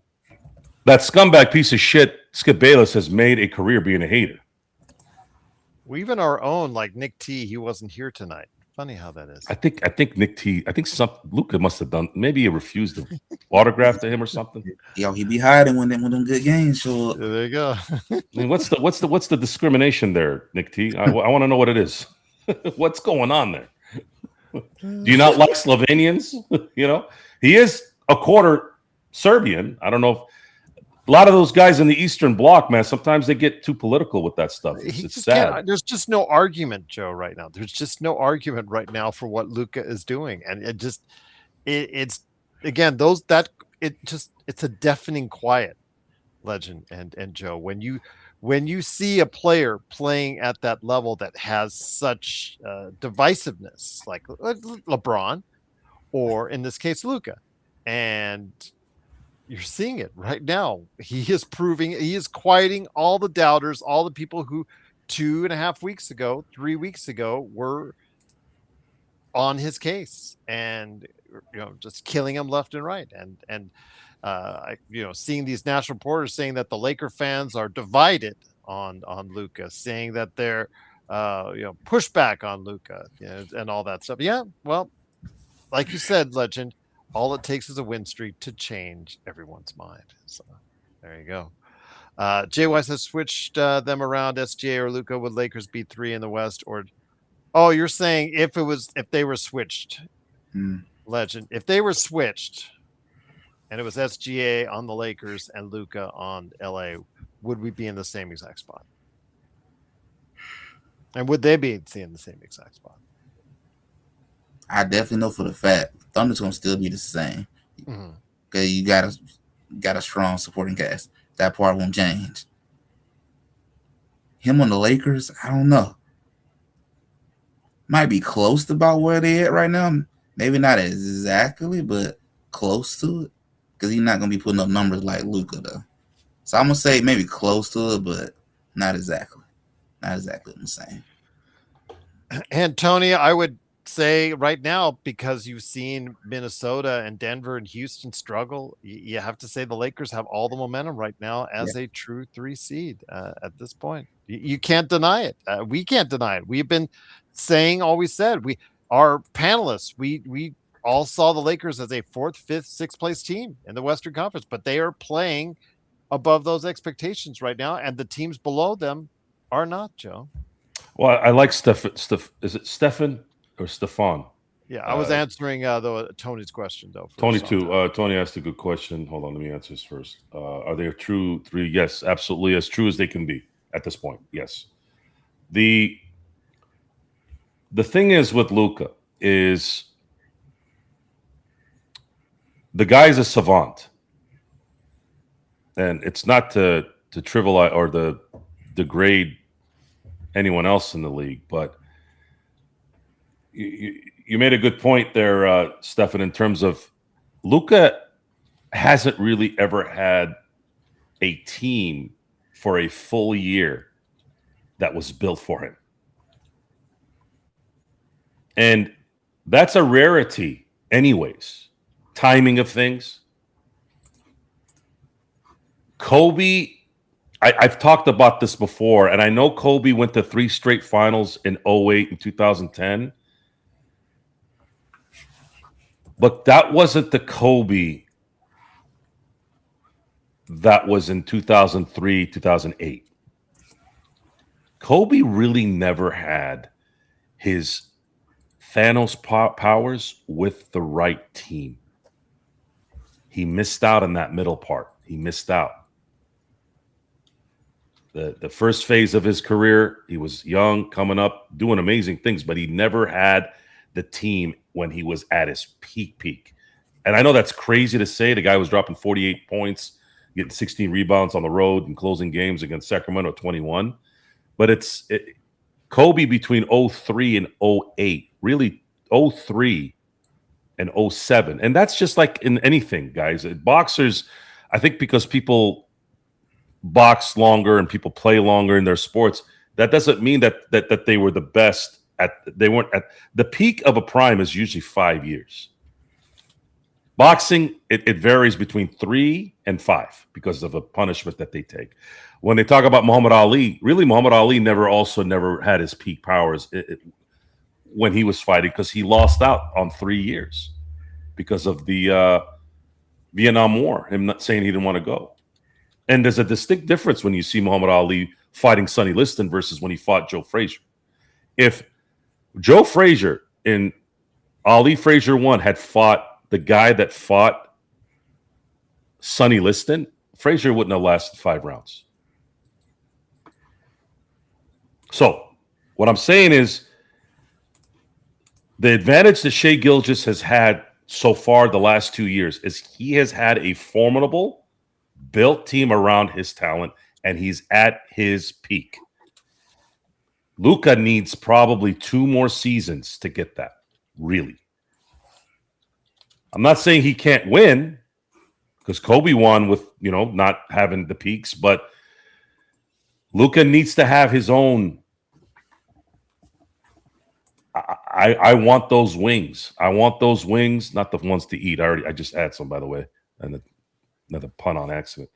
that scumbag piece of shit Skip Bayless has made a career being a hater. Well, even our own, like Nick T, he wasn't here tonight. Funny how that is. I think Nick T. I think Luka must have done. Maybe he refused the autograph to him or something. Yo, he be hiding when them good games show up. There you go. I mean, what's the discrimination there, Nick T? I want to know what it is. What's going on there? Do you not like Slovenians? You know, he is a quarter Serbian. I don't know if a lot of those guys in the Eastern Bloc, man, sometimes they get too political with that stuff. It's sad. There's just no argument, Joe, right now. There's just no argument right now for what Luka is doing. And it's again, it's a deafening quiet, Legend and Joe. When you see a player playing at that level that has such divisiveness, like LeBron, or in this case, Luka, and you're seeing it right now. He is quieting all the doubters, all the people who 3 weeks ago were on his case and just killing him left and right. And seeing these national reporters saying that the Laker fans are divided on Luka, saying that they're pushback on Luka, and all that stuff. Yeah, well, like you said, Legend, all it takes is a win streak to change everyone's mind. So there you go. Jay Wise has switched them around. SGA or Luka, would Lakers beat 3 in the West? Or you're saying if they were switched, Legend, if they were switched and it was SGA on the Lakers and Luka on LA, would we be in the same exact spot? And would they be in the same exact spot? I definitely know for the fact Thunder's gonna still be the same. Okay, you got a strong supporting cast. That part won't change. Him on the Lakers, I don't know. Might be close to about where they at right now. Maybe not exactly, but close to it. Because he's not gonna be putting up numbers like Luka though. So I'm gonna say maybe close to it, but not exactly. Not exactly what I'm saying. And Tony, I would say right now, because you've seen Minnesota and Denver and Houston struggle, you have to say the Lakers have all the momentum right now as a true 3 seed at this point. You can't deny it. We can't deny it. We've been saying all we said. Our panelists, we all saw the Lakers as a 4th, 5th, 6th place team in the Western Conference, but they are playing above those expectations right now, and the teams below them are not, Joe. Well, I like Steph. Is it Stefan or Stefan? Yeah, I was answering Tony's question though. Tony too. Tony asked a good question. Hold on, let me answer this first. Are they a true 3? Yes, absolutely, as true as they can be at this point. Yes. The thing is with Luka is the guy's a savant, and it's not to trivialize or to degrade anyone else in the league, but you made a good point there, Stefan, in terms of Luka hasn't really ever had a team for a full year that was built for him. And that's a rarity anyways. Timing of things. Kobe, I've talked about this before, and I know Kobe went to 3 straight finals in 2008 and 2010. But that wasn't the Kobe that was in 2003, 2008. Kobe really never had his Thanos powers with the right team. He missed out on that middle part. He missed out. The first phase of his career, he was young, coming up, doing amazing things, but he never had the team when he was at his peak. And I know that's crazy to say. The guy was dropping 48 points, getting 16 rebounds on the road and closing games against Sacramento 21. But Kobe between 03 and 08, really 03 and 07. And that's just like in anything, guys. Boxers, I think because people box longer and people play longer in their sports, that doesn't mean that they were the best they weren't at the peak of a prime is usually 5 years. Boxing, it varies between 3 and 5 because of a punishment that they take. When they talk about Muhammad Ali, really Muhammad Ali never had his peak powers when he was fighting because he lost out on 3 years because of the Vietnam War, him not saying he didn't want to go. And there's a distinct difference when you see Muhammad Ali fighting Sonny Liston versus when he fought Joe Frazier. If Joe Frazier in Ali Frazier 1 had fought the guy that fought Sonny Liston, Frazier wouldn't have lasted 5 rounds. So what I'm saying is the advantage that Shai Gilgeous has had so far the last 2 years is he has had a formidable built team around his talent, and he's at his peak. Luka needs probably 2 more seasons to get that, really. I'm not saying he can't win because Kobe won with, not having the peaks, but Luka needs to have his own. I want those wings. I want those wings, not the ones to eat. I just had some, by the way, and another pun on accident.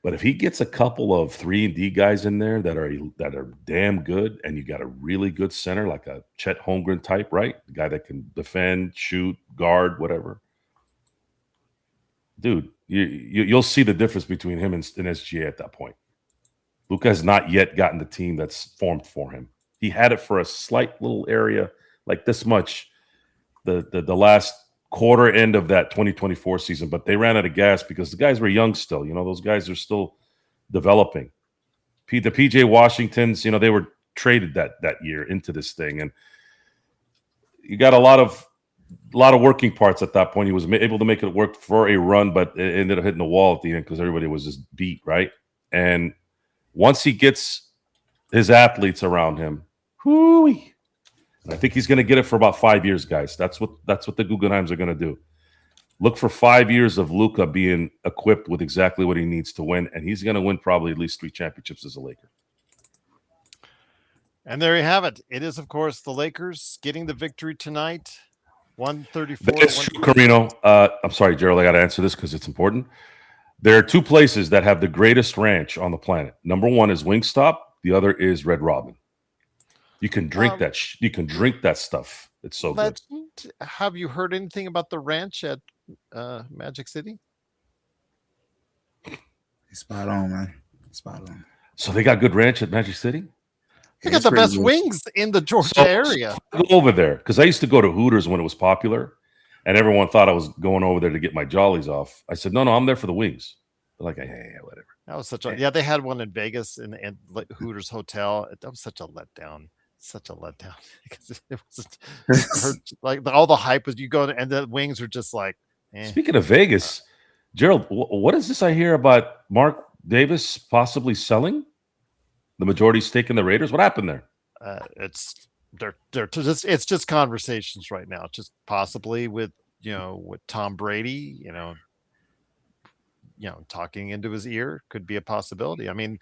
But if he gets a couple of 3-and-D guys in there that are damn good, and you got a really good center like a Chet Holmgren type, right? The guy that can defend, shoot, guard, whatever. Dude, you'll see the difference between him and SGA at that point. Luka has not yet gotten the team that's formed for him. He had it for a slight little area like this much the last quarter end of that 2024 season, but they ran out of gas because the guys were young still. Those guys are still developing. The PJ Washingtons, they were traded that year into this thing, and you got a lot of working parts at that point. He was able to make it work for a run, but it ended up hitting the wall at the end because everybody was just beat, right? And once he gets his athletes around him, whoo-wee. I think he's going to get it for about 5 years, guys. That's what the Guggenheims are going to do. Look for 5 years of Luka being equipped with exactly what he needs to win, and he's going to win probably at least 3 championships as a Laker. And there you have it. It is, of course, the Lakers getting the victory tonight, 134. That's true, Carino. I'm sorry, Gerald. I got to answer this because it's important. There are 2 places that have the greatest ranch on the planet. Number 1 is Wingstop. The other is Red Robin. You can drink that. You can drink that stuff. It's so good. Have you heard anything about the ranch at Magic City? Spot on, man. Spot on. So they got good ranch at Magic City? They got the best wings in the Georgia area. So go over there because I used to go to Hooters when it was popular, and everyone thought I was going over there to get my jollies off. I said, no, I'm there for the wings. They're like, hey, whatever. That was they had one in Vegas in Hooters Hotel. That was such a letdown. Such a letdown because it was like all the hype was you go and the wings are just like. Speaking of Vegas, Gerald, what is this I hear about Mark Davis possibly selling the majority stake in the Raiders? What happened there? It's just conversations right now. Just possibly with Tom Brady, talking into his ear could be a possibility. I mean,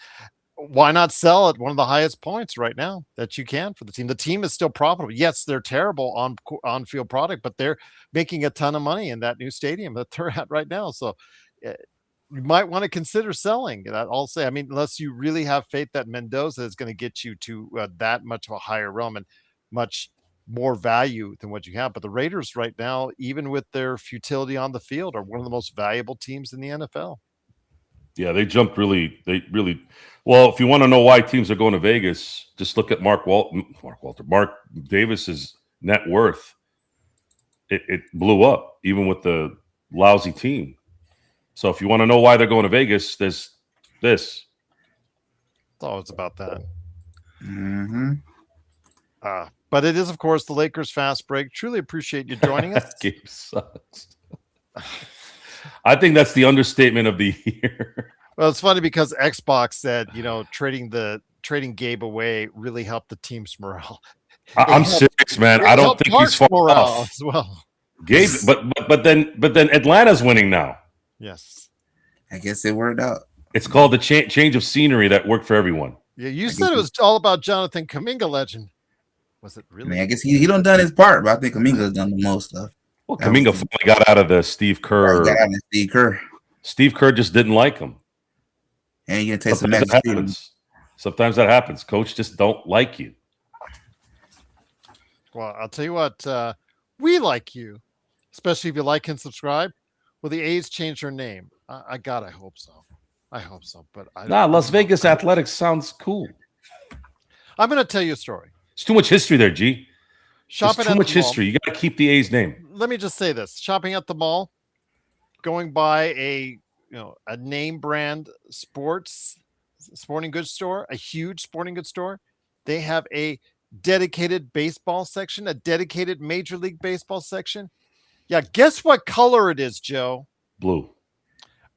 why not sell at one of the highest points right now that you can for the team? The team is still profitable. Yes, they're terrible on field product, but they're making a ton of money in that new stadium that they're at right now. So you might want to consider selling. I'll say, I mean, unless you really have faith that Mendoza is going to get you to that much of a higher realm and much more value than what you have. But the Raiders right now, even with their futility on the field, are one of the most valuable teams in the NFL. Yeah, they jumped really. Well, if you want to know why teams are going to Vegas, just look at Mark Davis's net worth. It blew up even with the lousy team. So if you want to know why they're going to Vegas, there's this. It's always about that. Mm-hmm. But it is, of course, the Lakers Fast Break. Truly appreciate you joining us. Game sucks. I think that's the understatement of the year. Well, it's funny because Xbox said, trading Gabe away really helped the team's morale. I'm serious, man. I don't think he's far off as well. Gabe, but then Atlanta's winning now. Yes, I guess it worked out. It's called the change of scenery that worked for everyone. Yeah, you said it was all about Jonathan Kuminga legend. Was it really? I mean, I guess he done his part, but I think Kuminga's done the most stuff. Well, Kuminga finally got out of the Steve Kerr. Steve Kerr just didn't like him. And you're gonna take Sometimes that happens. Coach just don't like you. Well, I'll tell you what, we like you, especially if you like and subscribe. Will the A's change their name? I hope so. I hope so. But Las Vegas Athletics sounds cool. I'm going to tell you a story. It's too much history there, G. There's too much history. You got to keep the A's name. Let me just say this: shopping at the mall, going by a name brand sporting goods store, a huge sporting goods store. They have a dedicated baseball section, a dedicated Major League Baseball section. Yeah, guess what color it is, Joe? Blue.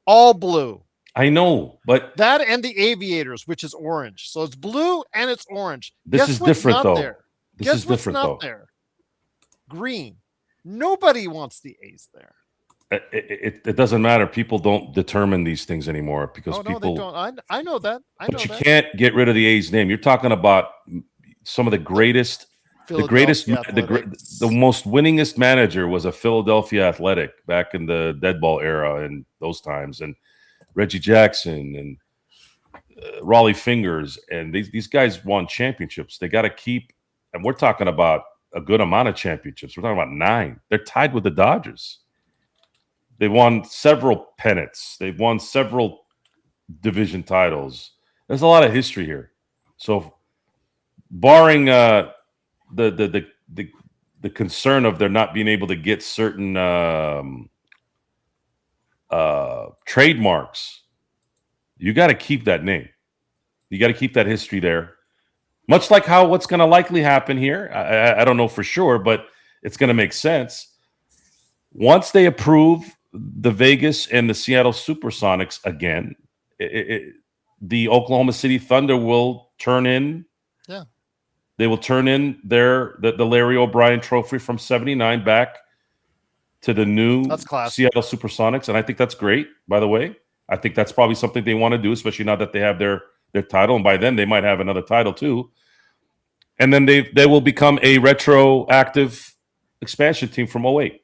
All blue. I know, but that and the Aviators, which is orange. So it's blue and it's orange. This is different, though. This is different, though. There? Green. Nobody wants the A's there. It doesn't matter. People don't determine these things animorebecause people. They don't. I know that. But you can't get rid of the A's name. You're talking about some of the greatest. The most winningest manager was a Philadelphia Athletic back in the dead ball era and those times, and Reggie Jackson and Raleigh Fingers, and these guys won championships. They got to keep, and we're talking about a good amount of championships. We're talking about 9. They're tied with the Dodgers. They won several pennants. They've won several division titles. There's a lot of history here. So, barring the concern of there not being able to get certain trademarks, you got to keep that name. You got to keep that history there. Much like what's going to likely happen here. I don't know for sure, but it's going to make sense. Once they approve the Vegas and the Seattle Supersonics again, the Oklahoma City Thunder will turn in. Yeah. They will turn in the Larry O'Brien Trophy from '79 back to the new Seattle Supersonics, and I think that's great. By the way, I think that's probably something they want to do, especially now that they have their title, and by then they might have another title too. And then they will become a retroactive expansion team from 08.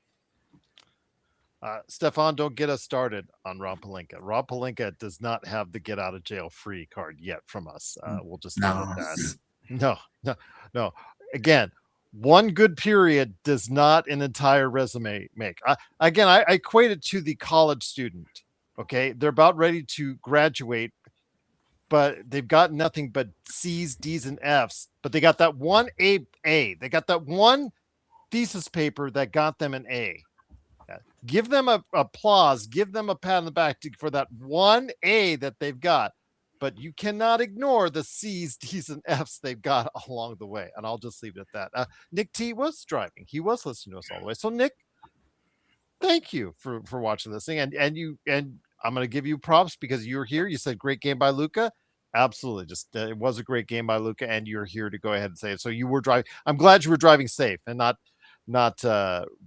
Stefan, don't get us started on Rob Pelinka. Rob Pelinka does not have the get out of jail free card yet from us. We'll just leave it at that. No. Again, one good period does not an entire resume make. I equate it to the college student. Okay, they're about ready to graduate, but they've got nothing but C's, D's, and F's. But they got that one A. They got that one thesis paper that got them an A. Give them applause. Give them a pat on the back for that one A that they've got. But you cannot ignore the C's, D's, and F's they've got along the way. And I'll just leave it at that. Nick T was driving. He was listening to us all the way. So, Nick, thank you for watching this thing. And I'm going to give you props because you're here. You said great game by Luka. Absolutely. Just it was a great game by Luka, and you're here to go ahead and say it. So you were driving. I'm glad you were driving safe and not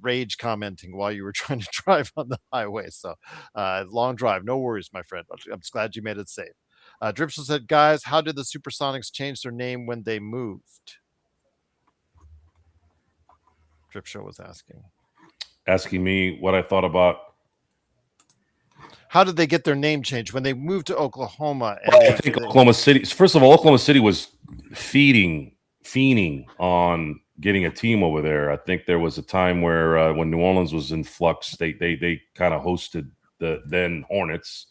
rage commenting while you were trying to drive on the highway. So long drive. No worries, my friend. I'm just glad you made it safe. Dripsel said, guys, how did the Supersonics change their name when they moved? Dripsel was asking me what I thought about. How did they get their name changed when they moved to Oklahoma? I think Oklahoma City. First of all, Oklahoma City was fiending on getting a team over there. I think there was a time where when New Orleans was in flux, they kind of hosted the then Hornets,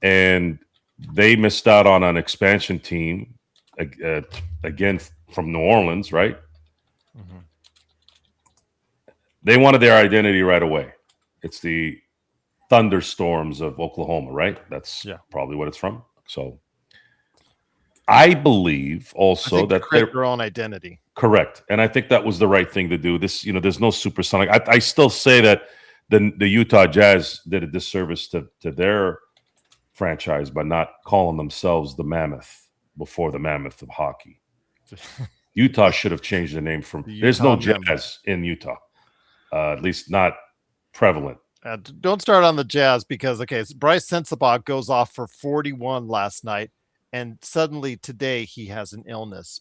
and they missed out on an expansion team again from New Orleans, right? Mhm. They wanted their identity right away. It's the thunderstorms of Oklahoma, right? That's probably what it's from. So I believe also that create their own identity. Correct. And I think that was the right thing to do. This, there's no supersonic. I still say that the Utah Jazz did a disservice to their franchise by not calling themselves the Mammoth before the Mammoth of hockey. Utah should have changed the name from. There's no Jazz in Utah, at least not prevalent. Don't start on the Jazz because Bryce Sensabaugh goes off for 41 last night, and suddenly today he has an illness.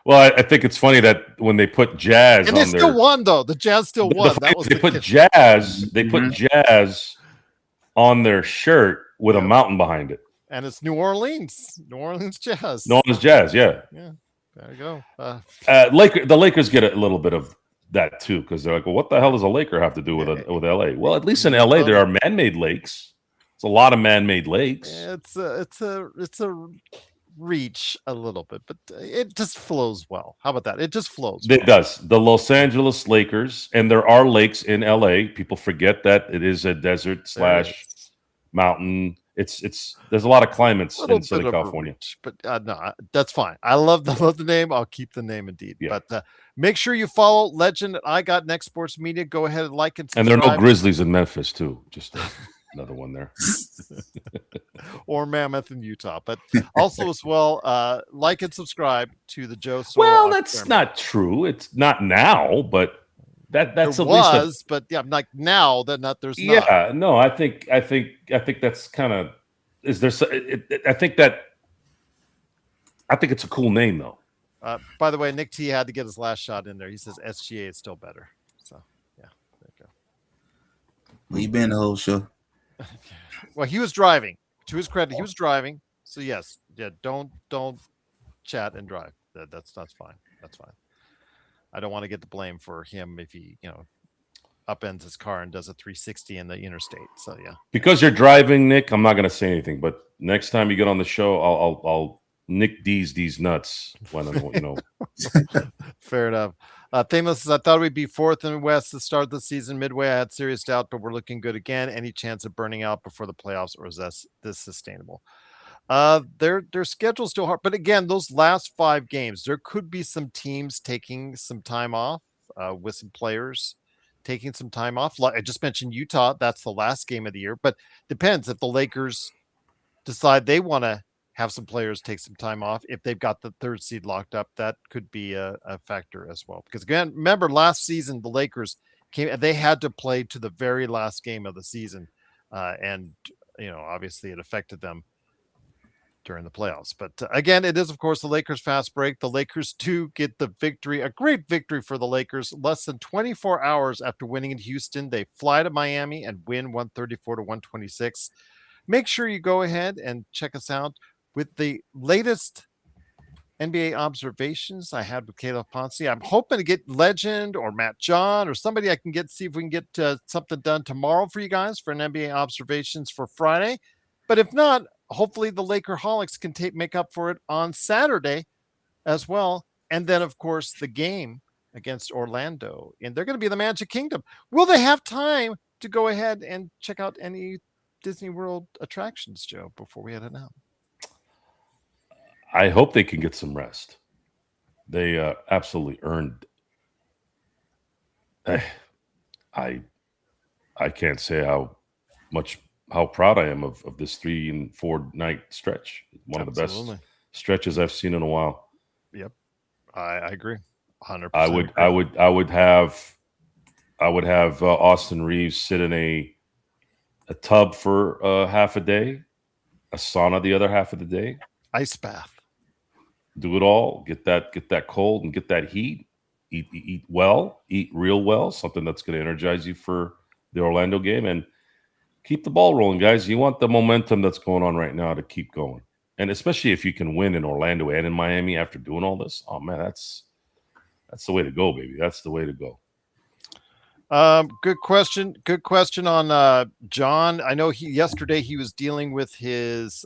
Well, I think it's funny that when they put Jazz and on they still won though. The Jazz still won. That was they put Jazz. They put Jazz on their shirt with a mountain behind it, and it's New Orleans Jazz. New Orleans Jazz, yeah. There you go. The Lakers get a little bit of that too because they're like, well, what the hell does a Laker have to do with LA? Well, at least in LA there are man-made lakes. It's a lot of man-made lakes. It's a reach a little bit, but it just flows well. How about that? It just flows. It does. The Los Angeles Lakers, and there are lakes in LA. People forget that it is a desert / mountain. It's there's a lot of climates in Southern California. But no, that's fine. I love the name. I'll keep the name indeed. Yeah. But make sure you follow Legend I Got Next Sports Media. Go ahead and like and subscribe. And there are no Grizzlies in Memphis too. Just another one there. Or Mammoth in Utah. But also as well, like and subscribe to the Joe Soro. Well, that's not true. It's not now, but that's there at was, least but yeah, like now that there's not. Yeah, no, I think that's kind of I think it's a cool name though. By the way, Nick T had to get his last shot in there. He says SGA is still better. So yeah, there you go. Where you been the whole show? Well, he was driving. To his credit, he was driving. So yes, don't chat and drive. That's fine. That's fine. I don't want to get the blame for him if he, upends his car and does a 360 in the interstate. So yeah. Because you're driving, Nick, I'm not going to say anything. But next time you get on the show, I'll Nick these nuts when Fair enough. Thamus says, I thought we'd be fourth in the West to start the season. Midway, I had serious doubt, but we're looking good again. Any chance of burning out before the playoffs, or is this sustainable? Their schedule's still hard, but again, those last 5 games, there could be some teams taking some time off, with some players taking some time off. Like I just mentioned Utah, that's the last game of the year, but depends if the Lakers decide they want to have some players take some time off. If they've got the 3rd seed locked up, that could be a factor as well. Because again, remember last season, the Lakers they had to play to the very last game of the season. And obviously it affected them during the playoffs. But again, it is, of course, the Lakers fast break. The Lakers do get the victory, a great victory for the Lakers. Less than 24 hours after winning in Houston, they fly to Miami and win 134-126. Make sure you go ahead and check us out with the latest NBA observations I had with Caleb Ponce. I'm hoping to get Legend or Matt John or somebody I can see if we can get something done tomorrow for you guys for an NBA observations for Friday. But if not, hopefully the Lakerholics can make up for it on Saturday as well. And then, of course, the game against Orlando. And they're going to be the Magic Kingdom. Will they have time to go ahead and check out any Disney World attractions, Joe, before we head it out? I hope they can get some rest. They absolutely earned. I can't say how proud I am of this 3 and 4 night stretch. One of the best stretches I've seen in a while. Yep, I agree. 100%. I would have Austin Reeves sit in a tub for half a day, a sauna the other half of the day, ice bath. Do it all. Get that cold and get that heat. Eat well. Eat real well. Something that's going to energize you for the Orlando game, and keep the ball rolling, guys. You want the momentum that's going on right now to keep going. And especially if you can win in Orlando and in Miami after doing all this, oh man, that's the way to go, baby. That's the way to go. Good question. Good question on John. I know yesterday he was dealing with his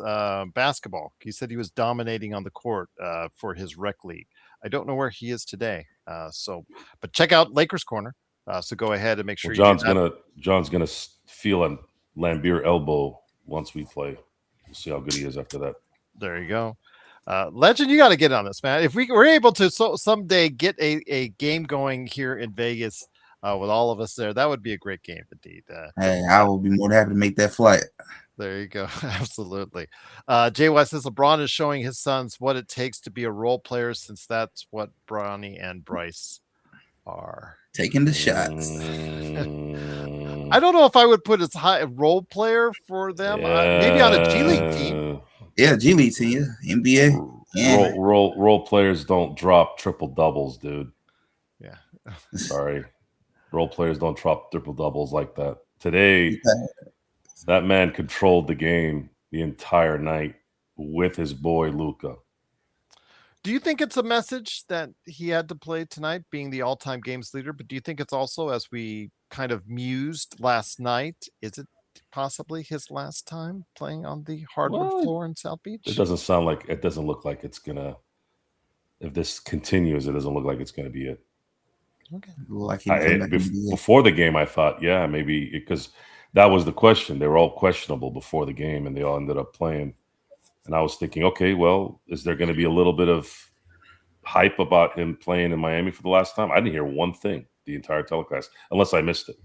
basketball. He said he was dominating on the court for his rec league. I don't know where he is today. But check out Lakers Corner. So go ahead and make sure John's gonna feel a Lambeer elbow once we play. We'll see how good he is after that. There you go. Legend, you got to get on this, man. If we were able to someday get a game going here in Vegas with all of us there, that would be a great game indeed. Hey, I will be more than happy to make that flight. There you go. Absolutely. Jay West says LeBron is showing his sons what it takes to be a role player, since that's what Bronny and Bryce are. Taking the shots. I don't know if I would put as high a role player for them. Maybe on a G League team. Yeah, G League team. Yeah. NBA. Yeah. Role players don't drop triple doubles, dude. Yeah. Sorry. Role players don't drop triple doubles like that. Today, that man controlled the game the entire night with his boy Luka. Do you think it's a message that he had to play tonight, being the all-time games leader? But do you think it's also, as we kind of mused last night, is it possibly his last time playing on the hardwood floor in South Beach? It doesn't look like it's gonna. If this continues, it doesn't look like it's gonna be it. Okay. Before the game, I thought, yeah, maybe, because that was the question. They were all questionable before the game, and they all ended up playing. And I was thinking, okay, well, is there going to be a little bit of hype about him playing in Miami for the last time? I didn't hear one thing the entire telecast, unless I missed it.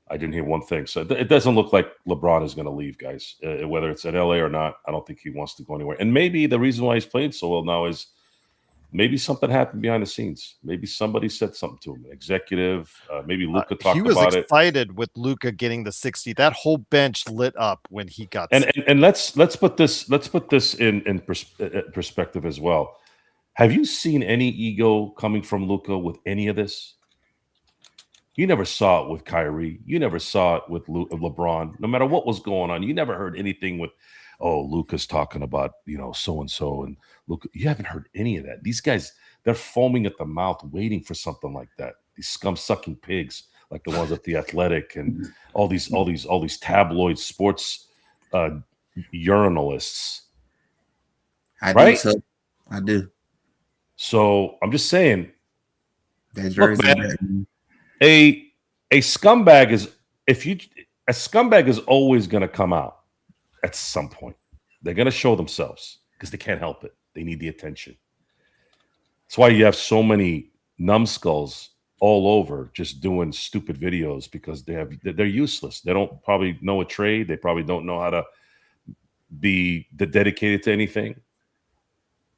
I didn't hear one thing. So it doesn't look like LeBron is going to leave, guys. Whether it's at LA or not, I don't think he wants to go anywhere. And maybe the reason why he's playing so well now is maybe something happened behind the scenes. Maybe somebody said something to him, an executive. Maybe Luka talked about it. He was excited with Luka getting the 60. That whole bench lit up when he got. And let's put this in perspective as well. Have you seen any ego coming from Luka with any of this? You never saw it with Kyrie. You never saw it with LeBron. No matter what was going on, you never heard anything with, oh, Luka's talking about, so and so, and Luka. You haven't heard any of that. These guys, they're foaming at the mouth, waiting for something like that. These scum-sucking pigs, like the ones at the Athletic, and all these tabloid sports urinalists. I do. So I'm just saying, That's look, man, a scumbag is always going to come out at some point. They're going to show themselves because they can't help it. They need the attention. That's why you have so many numbskulls all over just doing stupid videos, because they're useless. They don't probably know a trade. They probably don't know how to be dedicated to anything.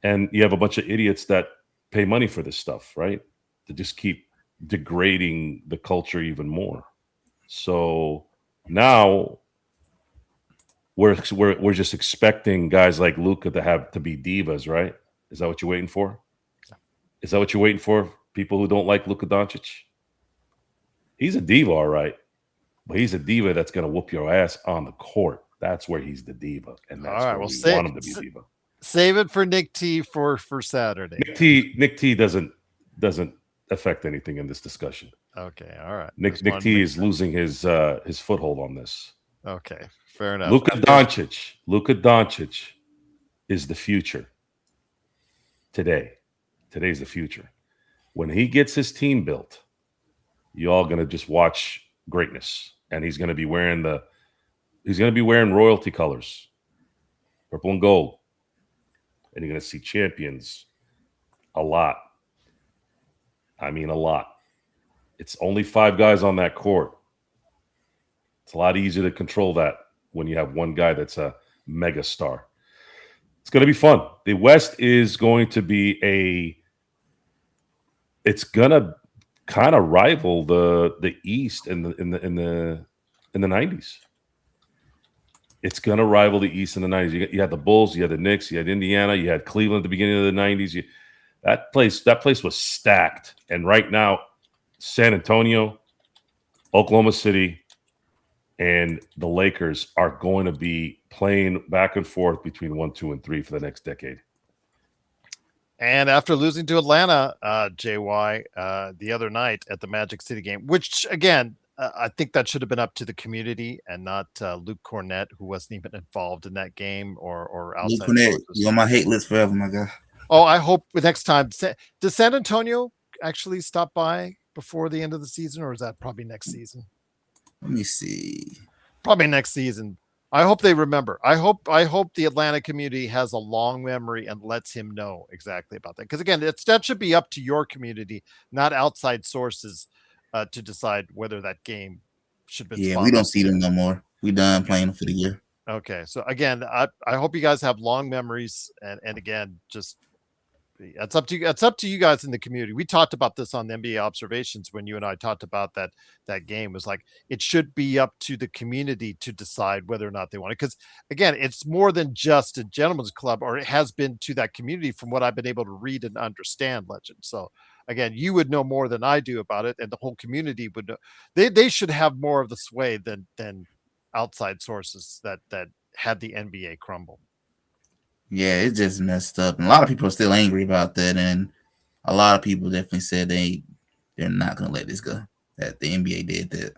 And you have a bunch of idiots that pay money for this stuff, right? To just keep degrading the culture even more. So now we're just expecting guys like Luka to be divas, right? Is that what you're waiting for? Is that what you're waiting for? People who don't like Luka Doncic? He's a diva, all right. But he's a diva that's going to whoop your ass on the court. That's where he's the diva. And that's where we want him to be diva. Save it for Nick T for Saturday. Nick T doesn't affect anything in this discussion. Okay, all right. Nick T is losing his foothold on this. Okay, fair enough. Luka Doncic is the future. Today's the future. When he gets his team built, you all gonna just watch greatness, and he's gonna be wearing royalty colors, purple and gold, and you're gonna see champions a lot. I mean, a lot. It's only 5 guys on that court. It's a lot easier to control that when you have one guy that's a mega star. It's going to be fun. The West is going to be it's going to kind of rival the East in the 90s. It's going to rival the East in the 90s. You had the Bulls, you had the Knicks, you had Indiana, you had Cleveland at the beginning of the 90s. That place was stacked. And right now, San Antonio, Oklahoma City, And the Lakers are going to be playing back and forth between 1, 2, and 3 for the next decade. And after losing to Atlanta, JY, the other night at the Magic City game, which again, I think that should have been up to the community and not Luke Cornett, who wasn't even involved in that game or Luke outside Cornett, sources. you're on my hate list forever, my guy. Oh, I hope next time. Does San Antonio actually stop by before the end of the season, or is that probably next season? Let me see. Probably next season. I hope they remember. I hope the Atlanta community has a long memory and lets him know exactly about that. Because again, that should be up to your community, not outside sources, to decide whether that game should be. Yeah, we don't see them no more. We done playing them for the year. Okay, so again, I hope you guys have long memories, and again, just it's up to you. It's up to you guys in the community. We talked about this on the NBA observations when you and I talked about that game. It was like it should be up to the community to decide whether or not they want it. Because again, it's more than just a gentleman's club, or it has been to that community from what I've been able to read and understand, Legend. So again, you would know more than I do about it, and the whole community would know. They should have more of the sway than outside sources that had the NBA crumble. Yeah, it's just messed up. And a lot of people are still angry about that, and a lot of people definitely said they're not gonna let this go. That the NBA did that.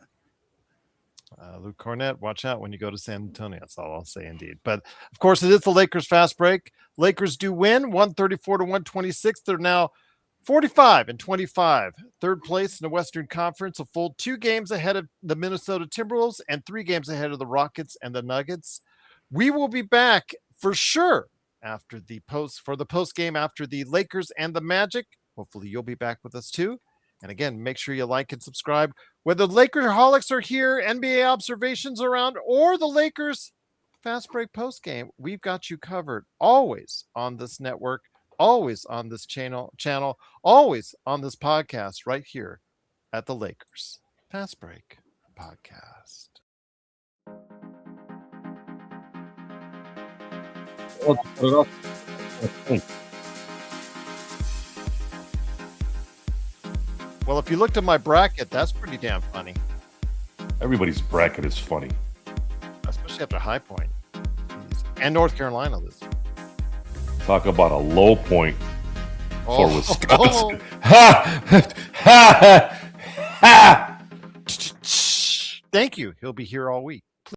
Luke Cornett, watch out when you go to San Antonio. That's all I'll say, indeed. But of course, it is the Lakers fast break. Lakers do win 134 to 126. They're now 45-25, third place in the Western Conference, a full 2 games ahead of the Minnesota Timberwolves and 3 games ahead of the Rockets and the Nuggets. We will be back for sure after the post game after the Lakers and the Magic. Hopefully you'll be back with us too. And again, make sure you like and subscribe. Whether Lakerholics are here, NBA observations around, or the Lakers fast break post game, we've got you covered. Always on this network, always on this channel, always on this podcast right here at the Lakers Fast Break Podcast. Well, if you looked at my bracket, that's pretty damn funny. Everybody's bracket is funny. Especially after High Point. And North Carolina this year. Talk about a low point for Wisconsin. Thank you. He'll be here all week.